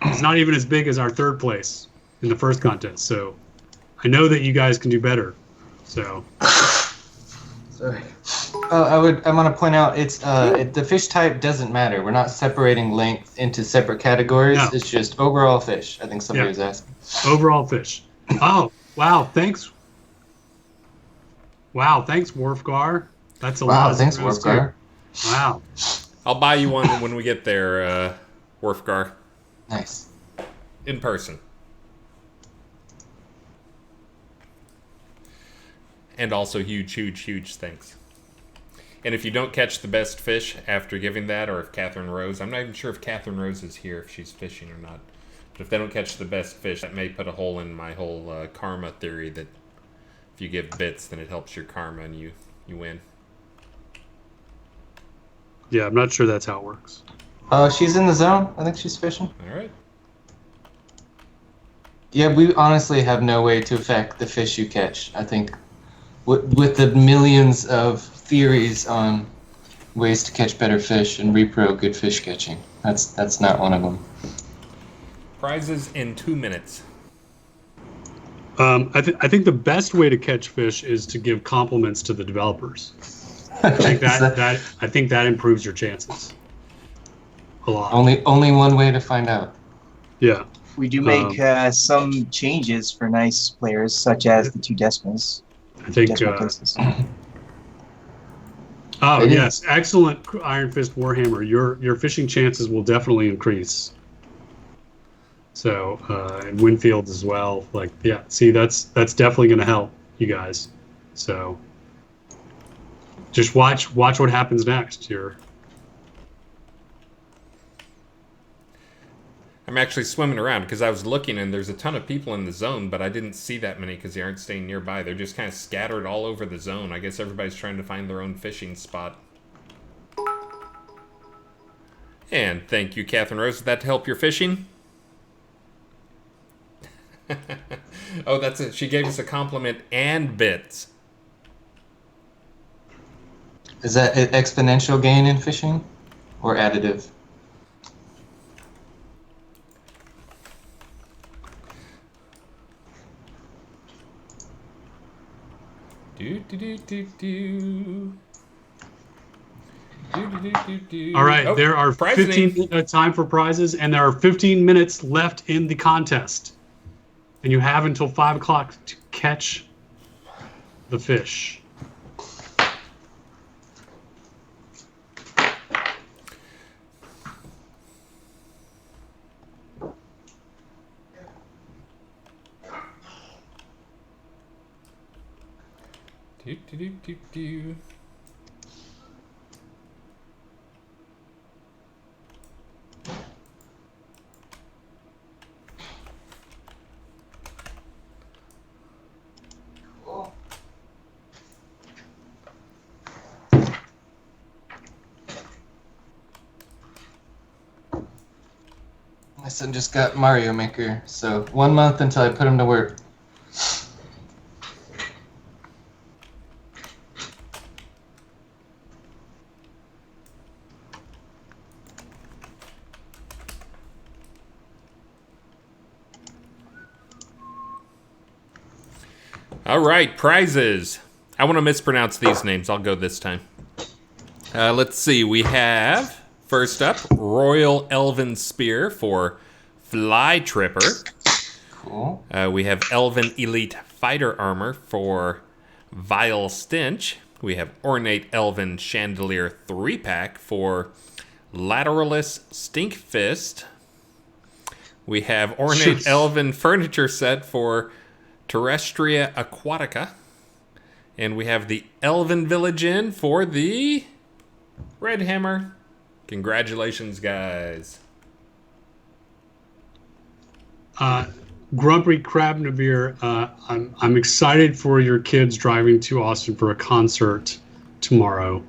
is not even as big as our third place in the first contest. So I know that you guys can do better. So Sorry. I want to point out the fish type doesn't matter. We're not separating length into separate categories. No. It's just overall fish. I think somebody was asking. Overall fish. Oh, wow! Thanks. Wow, thanks, Wharfgar. That's a lot. Wow, thanks, Wharfgar. Wow. I'll buy you one when we get there, Wharfgar. Nice. In person. And also huge, huge, huge thanks. And if you don't catch the best fish after giving that, or if Catherine Rose, I'm not even sure if Catherine Rose is here, if she's fishing or not. But if they don't catch the best fish, that may put a hole in my whole karma theory that if you give bits, then it helps your karma and you win. Yeah, I'm not sure that's how it works. She's in the zone. I think she's fishing. All right. Yeah, we honestly have no way to affect the fish you catch. I think with the millions of theories on ways to catch better fish and repro good fish catching, that's not one of them. Prizes in 2 minutes. I think the best way to catch fish is to give compliments to the developers. I think that improves your chances a lot. Only one way to find out. Yeah. We do make some changes for nice players, such as the 2 decimals. I think. Oh yes, excellent, Iron Fist Warhammer. Your fishing chances will definitely increase. So and Winfield as well. Like, yeah, see, that's definitely going to help you guys. So just watch what happens next. I'm actually swimming around because I was looking and there's a ton of people in the zone, but I didn't see that many because they aren't staying nearby. They're just kind of scattered all over the zone. I guess everybody's trying to find their own fishing spot. And thank you, Catherine Rose. Did that help your fishing? Oh, that's it. She gave us a compliment and bits. Is that an exponential gain in fishing or additive? All right, Oh, there are prizing. 15 time for prizes, and there are 15 minutes left in the contest. And you have until 5 o'clock to catch the fish. My son just got Mario Maker, so 1 month until I put him to work. All right, prizes. I want to mispronounce these names. I'll go this time. Let's see. We have, first up, Royal Elven Spear for Fly Tripper. Cool. We have Elven Elite Fighter Armor for Vile Stench. We have Ornate Elven Chandelier 3-pack for Lateralis Stink Fist. We have Ornate Elven Furniture Set for Terrestria Aquatica. And we have the Elven Village Inn for the Red Hammer. Congratulations, guys. Grumpy Crabnavir, I'm excited for your kids driving to Austin for a concert tomorrow.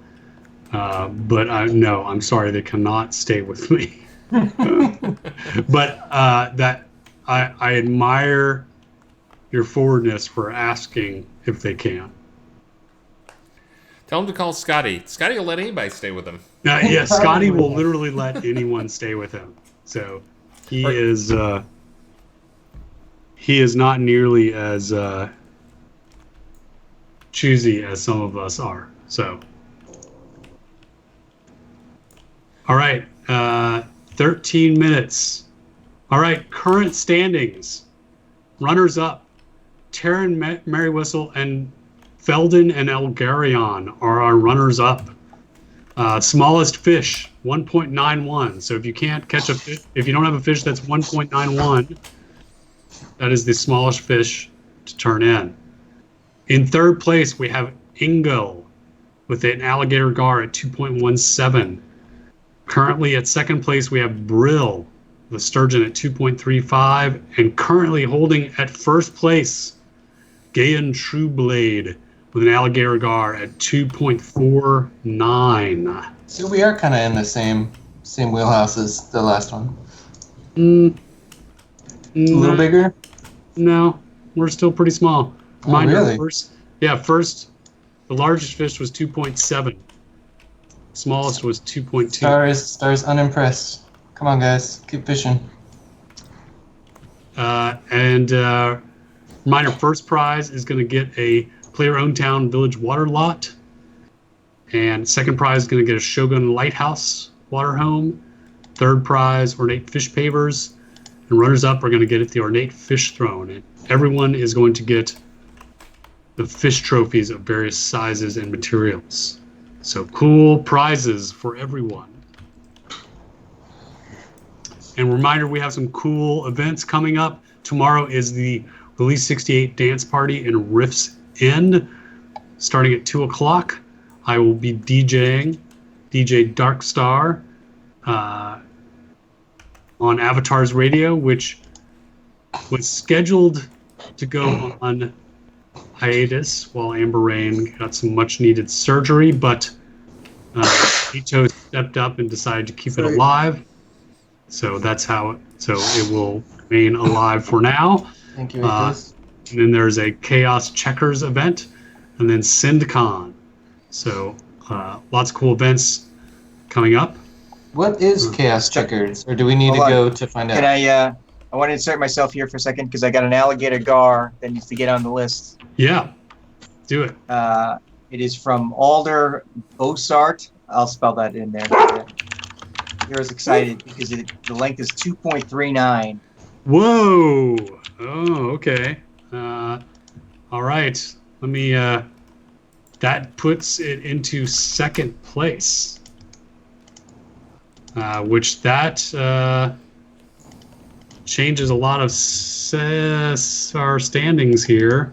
But no, I'm sorry, they cannot stay with me. But that I admire your forwardness for asking if they can. Tell him to call Scotty. Scotty will let anybody stay with him. Yeah, Scotty will literally let anyone stay with him. So he is not nearly as choosy as some of us are. So, all right, 13 minutes. All right, current standings. Runners up. Terran, Merry Whistle, and Felden and Elgarion are our runners up. Smallest fish, 1.91. So if you can't catch a fish, if you don't have a fish that's 1.91, that is the smallest fish to turn in. In third place, we have Ingo with an alligator gar at 2.17. Currently at second place, we have Brill, the sturgeon, at 2.35. And currently holding at first place, Gayan Trueblade with an alligator gar at 2.49. So we are kind of in the same wheelhouse as the last one. A little bigger? No, we're still pretty small. Oh, really? First, the largest fish was 2.7. Smallest was 2.2. Stars unimpressed. Come on, guys, keep fishing. Reminder, first prize is going to get a player-owned town village water lot. And second prize is going to get a Shogun Lighthouse water home. Third prize, ornate fish pavers. And runners-up are going to get the ornate fish throne. And everyone is going to get the fish trophies of various sizes and materials. So cool prizes for everyone. And reminder, we have some cool events coming up. Tomorrow is the Release 68 dance party in Rift's End, starting at 2 o'clock. I will be DJing, DJ Darkstar, on Avatar's Radio, which was scheduled to go on hiatus while Amber Rain got some much-needed surgery, but Ito stepped up and decided to keep it alive. So that's how it will remain alive for now. Thank you, Ito. And then there's a Chaos Checkers event, and then SindCon. So lots of cool events coming up. What is Chaos Checkers, or do we need to go to find out? Can I want to insert myself here for a second because I got an alligator gar that needs to get on the list. Yeah, do it. It is from Alder Bossart. I'll spell that in there. Hero's excited because the length is 2.39. Whoa! Oh, okay. All right. Let me. That puts it into second place. Which changes a lot of our standings here.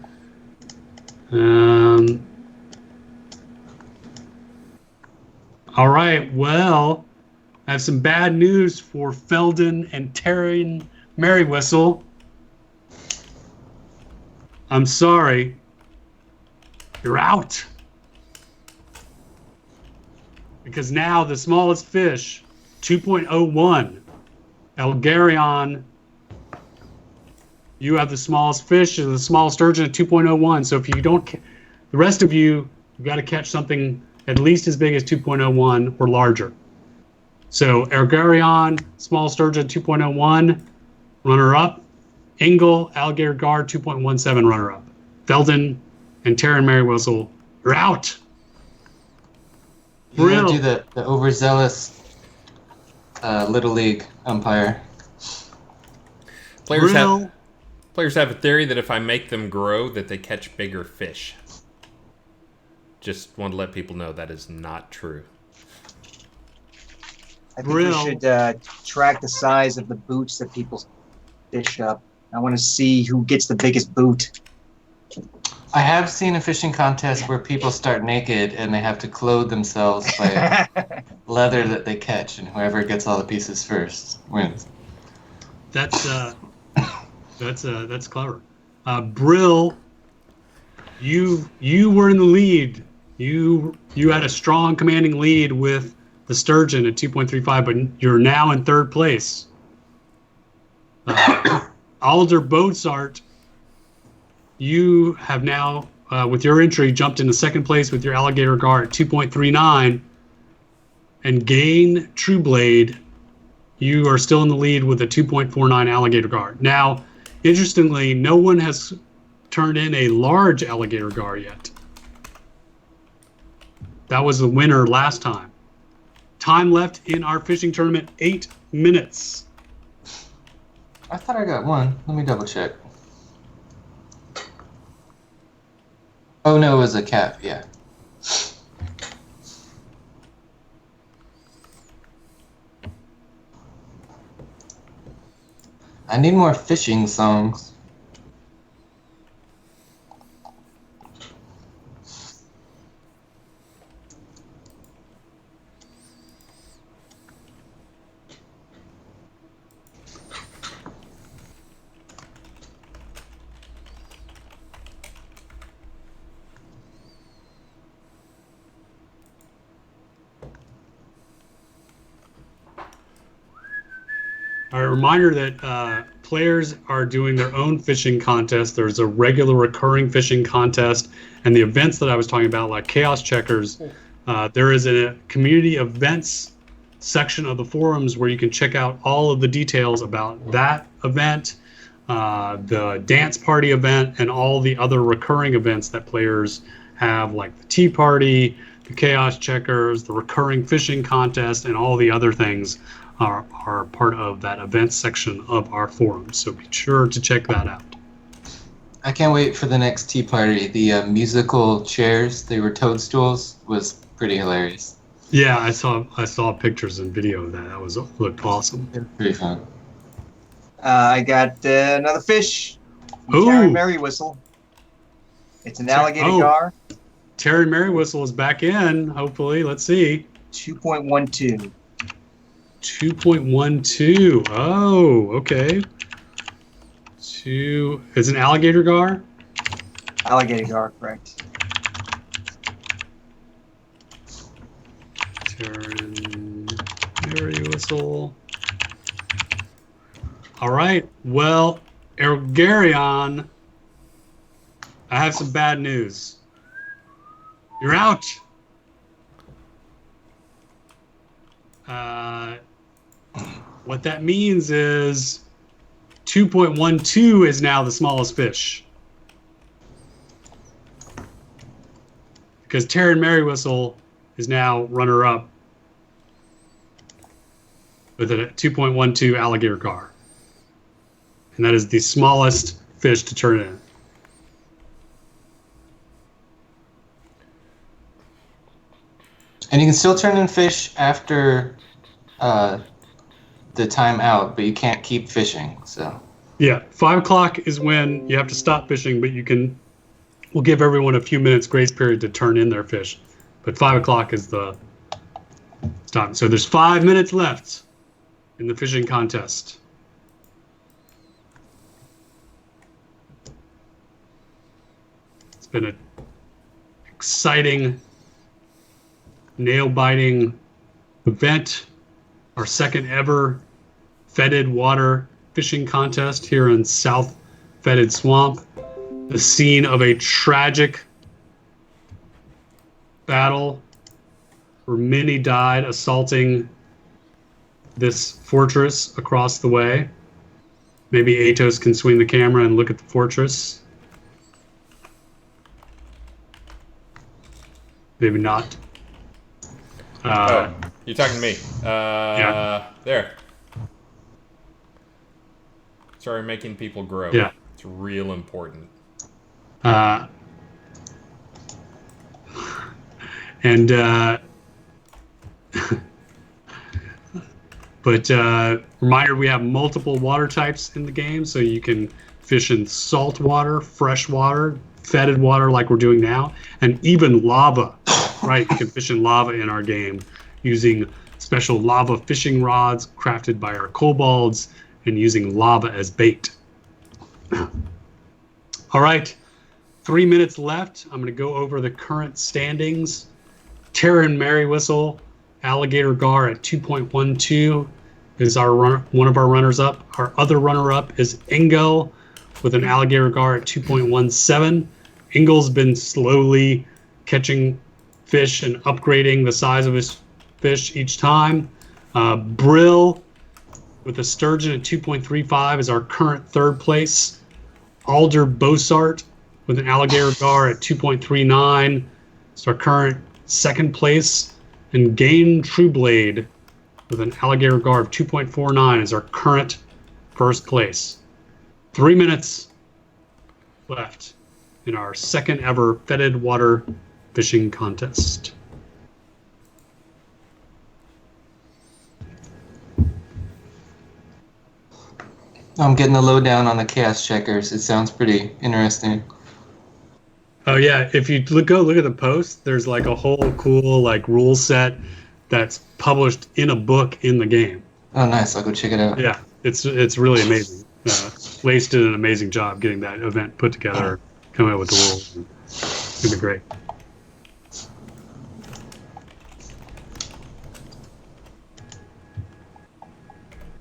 All right. Well, I have some bad news for Felden and Terran Merry Whistle. I'm sorry. You're out. Because now the smallest fish, 2.01. Elgarion, you have the smallest fish and the smallest sturgeon at 2.01. So if you don't, the rest of you've got to catch something at least as big as 2.01 or larger. So Elgarion, small sturgeon 2.01, runner up. Engel, alligator gar 2.17, runner up. Felden and Terran Merry Whistle, you're out. You gotta do the overzealous Little League umpire. Players have a theory that if I make them grow, that they catch bigger fish. Just want to let people know that is not true. I think we should track the size of the boots that people fish up. I want to see who gets the biggest boot. I have seen a fishing contest where people start naked and they have to clothe themselves by leather that they catch, and whoever gets all the pieces first wins. That's clever. Brill, you were in the lead You had a strong commanding lead with the Sturgeon at 2.35, but you're now in third place. Alder Boatsart, you have now, with your entry, jumped into second place with your Alligator Gar at 2.39. And Gain Trueblade, you are still in the lead with a 2.49 Alligator Gar. Now, interestingly, no one has turned in a large Alligator Gar yet. That was the winner last time. Time left in our fishing tournament, 8 minutes. I thought I got one. Let me double check. Oh no, it was a cap, yeah. I need more fishing songs. A reminder that players are doing their own fishing contest. There's a regular recurring fishing contest, and the events that I was talking about, like Chaos Checkers, there is a community events section of the forums where you can check out all of the details about that event, the dance party event, and all the other recurring events that players have, like the tea party, the Chaos Checkers, the recurring fishing contest, and all the other things are part of that events section of our forum. So be sure to check that out. I can't wait for the next tea party. The musical chairs, they were toadstools, was pretty hilarious. Yeah, I saw pictures and video of that. Looked awesome. Pretty fun. I got another fish. Ooh. Terry Mary Whistle. It's an alligator gar. Terry Mary Whistle is back in, hopefully. Let's see. 2.12. 2.12. Oh, okay. Is an alligator gar? Alligator gar, correct. Terry Mary Whistle. All right. Well, Ergarion, I have some bad news. You're out. What that means is 2.12 is now the smallest fish. Because Terran Mary Whistle is now runner-up with a 2.12 alligator gar. And that is the smallest fish to turn in. And you can still turn in fish after the time out, but you can't keep fishing. So yeah, 5 o'clock is when you have to stop fishing, but we'll give everyone a few minutes grace period to turn in their fish. But 5 o'clock is the stop. So there's 5 minutes left in the fishing contest. It's been an exciting, nail-biting event. Our second ever Fetid water fishing contest here in South Fetid Swamp. The scene of a tragic battle where many died assaulting this fortress across the way. Maybe Atos can swing the camera and look at the fortress. Maybe not. You're talking to me. Yeah. There. Sorry, making people grow. Yeah. It's real important. But reminder, we have multiple water types in the game, so you can fish in salt water, fresh water, fetid water like we're doing now, and even lava, right? You can fish in lava in our game using special lava fishing rods crafted by our kobolds and using lava as bait. All right, 3 minutes left. I'm going to go over the current standings. Terra and Merry Whistle, Alligator Gar at 2.12 is one of our runners up. Our other runner up is Engel with an Alligator Gar at 2.17. Engel's been slowly catching fish and upgrading the size of his fish each time. Brill with a sturgeon at 2.35 is our current third place. Alder Bossart with an Alligator Gar at 2.39 is our current second place. And Game Trueblade with an Alligator Gar of 2.49 is our current first place. 3 minutes left in our second ever Fetid water fishing contest. I'm getting the lowdown on the chaos checkers. It sounds pretty interesting. Oh yeah, if you go look at the post, there's like a whole cool like rule set that's published in a book in the game. Oh, nice. I'll go check it out. Yeah, it's really amazing. Lace did an amazing job getting that event put together, coming up with the rules. It's gonna be great.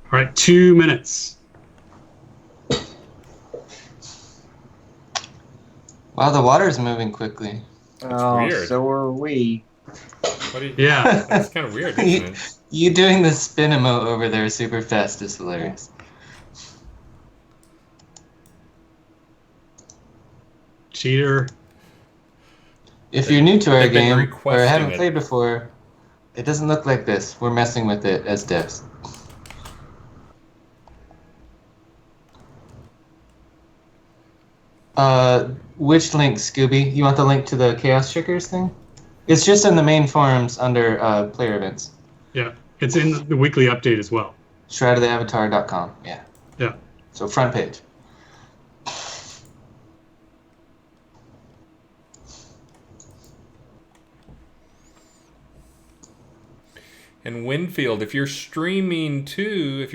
All right, 2 minutes. Wow, the water's moving quickly. Oh, weird. so are we. Yeah. That's kind of weird, isn't it? You doing the spin emote over there super fast is hilarious. Cheater. If you're new to our They've been game or requesting haven't it. played before, it doesn't look like this. We're messing with it as devs. Which link, Scooby? You want the link to the Chaos Checkers thing? It's just in the main forums under player events. Yeah, it's in the weekly update as well. Shroudoftheavatar.com, yeah. Yeah. So front page. And Winfield, if you're streaming too,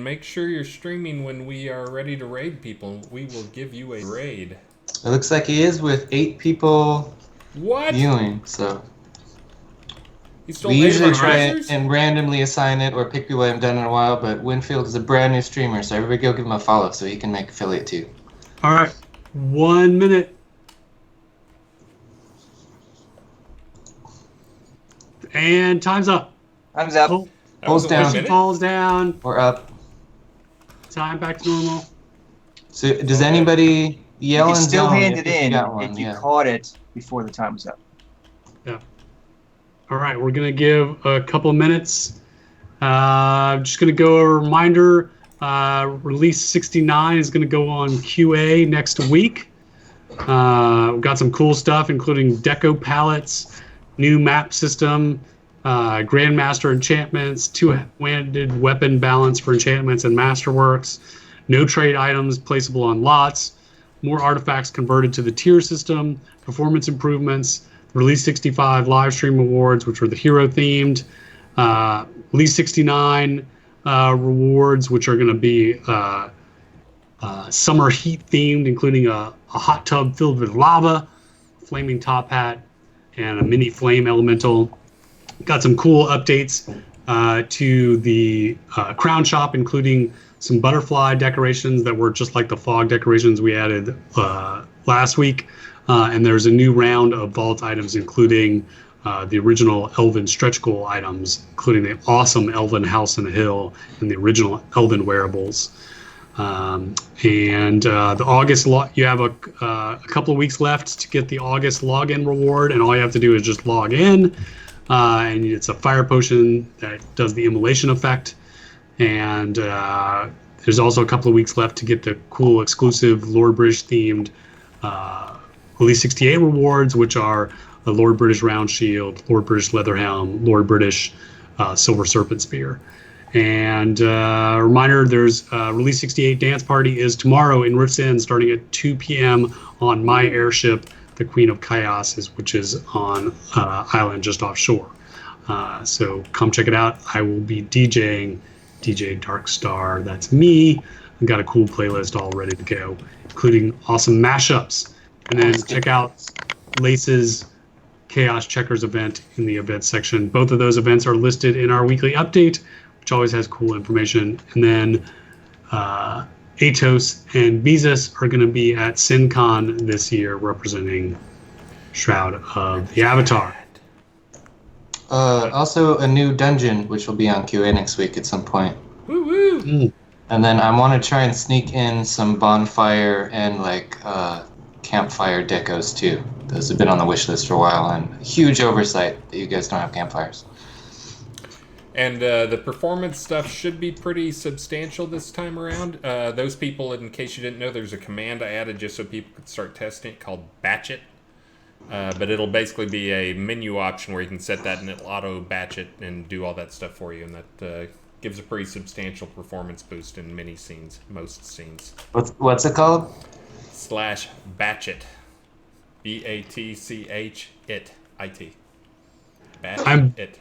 make sure you're streaming when we are ready to raid people. We will give you a raid. It looks like he is with 8 people What? viewing, so You stole we eight of usually our try users? and randomly assign it or pick people I haven't done in a while, but Winfield is a brand new streamer, so everybody go give him a follow so he can make affiliate too. All right, 1 minute. And time's up. Time's up. Pull, That was Pulls a down. one minute? falls down. Or up. Time back to normal. So does Okay. anybody You yell can and still zone hand if it you in got one? if you Yeah. caught it before the time was up. All right, we're going to give a couple of minutes. Just going to go a reminder. Release 69 is going to go on QA next week. We've got some cool stuff, including deco palettes, new map system, Grandmaster enchantments, two-handed weapon balance for enchantments and masterworks, no trade items placeable on lots, more artifacts converted to the tier system, performance improvements, Release 65 live stream awards, which were the hero themed, Release 69 rewards, which are going to be summer heat themed, including a hot tub filled with lava, flaming top hat, and a mini flame elemental. Got some cool updates to the crown shop, including some butterfly decorations that were just like the fog decorations we added last week. And there's a new round of vault items, including the original Elven stretch goal items, including the awesome Elven House and Hill and the original Elven wearables. And the August, you have a couple of weeks left to get the August login reward, and all you have to do is just log in. And it's a fire potion that does the immolation effect. And there's also a couple of weeks left to get the cool exclusive Lord British themed Release 68 rewards, which are the Lord British Round Shield, Lord British Leather Helm, Lord British Silver Serpent Spear. And reminder, there's Release 68 Dance Party is tomorrow in Rift's End, starting at 2 p.m. on my airship, the Queen of Chaos, which is on island just offshore. So come check it out. I will be DJing DJ Darkstar. That's me. I've got a cool playlist all ready to go, including awesome mashups And then check out Lace's Chaos Checkers event in the events section. Both of those events are listed in our weekly update, which always has cool information. And then Atos and Beezus are going to be at SinCon this year representing Shroud of the Avatar. Also a new dungeon, which will be on QA next week at some point. Woo woo! Mm. And then I want to try and sneak in some bonfire and campfire decos too. Those have been on the wish list for a while, and huge oversight that you guys don't have campfires. And the performance stuff should be pretty substantial this time around. Those people, in case you didn't know, there's a command I added just so people could start testing it called Batch It. But it'll basically be a menu option where you can set that and it'll auto batch it and do all that stuff for you. And that gives a pretty substantial performance boost in many scenes, most scenes. What's it called? /batch it. BATCH it. IT. I'm- Batch it.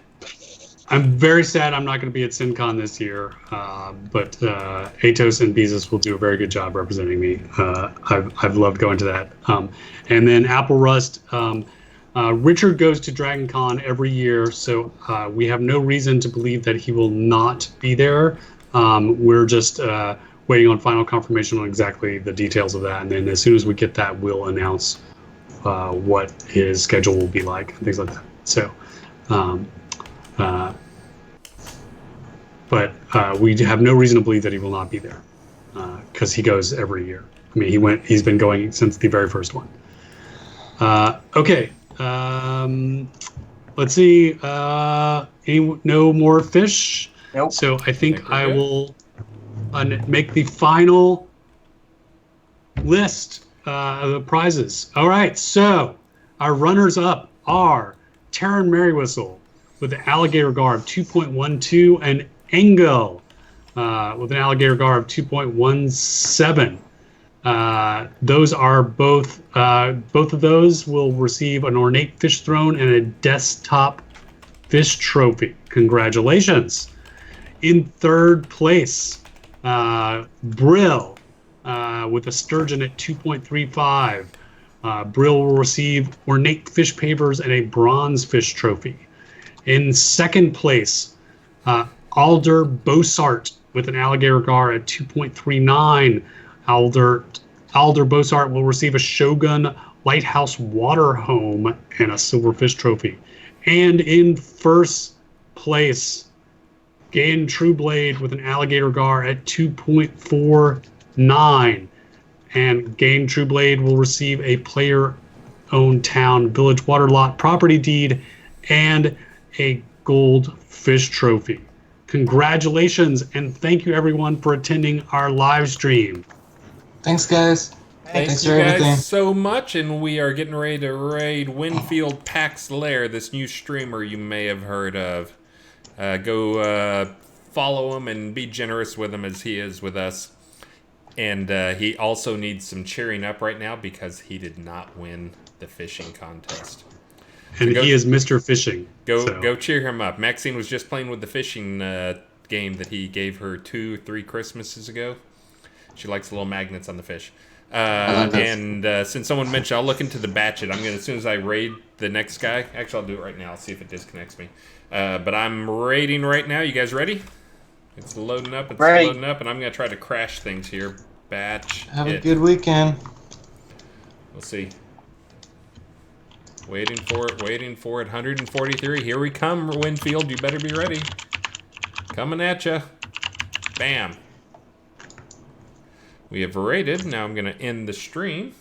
I'm very sad I'm not going to be at SinCon this year, but Atos and Beezus will do a very good job representing me. I've loved going to that. And then Apple Rust, Richard goes to Dragon Con every year, so we have no reason to believe that he will not be there. We're just waiting on final confirmation on exactly the details of that, and then as soon as we get that, we'll announce what his schedule will be like and things like that. So. But we have no reason to believe that he will not be there because he goes every year. I mean, he's been going since the very first one. Okay. Let's see. No more fish? Nope. So I think I will make the final list of the prizes. All right. So our runners up are Taryn Merrywhistle with an alligator gar of 2.12 and Engel with an alligator gar of 2.17. Those are both of those will receive an ornate fish throne and a desktop fish trophy. Congratulations. In third place, Brill with a sturgeon at 2.35. Brill will receive ornate fish pavers and a bronze fish trophy. In second place, Alder Bossart with an alligator gar at 2.39. Alder Bossart will receive a Shogun Lighthouse Water Home and a silver fish trophy. And in first place, Gain Trueblade with an alligator gar at 2.49. And Gain Trueblade will receive a player-owned town village water lot property deed and a gold fish trophy. Congratulations, and thank you everyone for attending our live stream. Thanks, guys. Thanks for you guys everything. so much, and we are getting ready to raid Winfield Pax Lair, this new streamer you may have heard of. Go follow him and be generous with him as he is with us. And he also needs some cheering up right now because he did not win the fishing contest. And he is Mr. Fishing. Go cheer him up. Maxine was just playing with the fishing game that he gave her 2 or 3 Christmases ago. She likes the little magnets on the fish. And since someone mentioned, I'll look into the batch it. I'm gonna, as soon as I raid the next guy. Actually, I'll do it right now. I'll see if it disconnects me. But I'm raiding right now. You guys ready? It's loading up. It's Ready. loading up, and I'm gonna try to crash things here. Batch Have a it. good weekend. We'll see. Waiting for it, waiting for it. 143. Here we come, Winfield. You better be ready. Coming at ya. Bam. We have raided. Now I'm going to end the stream.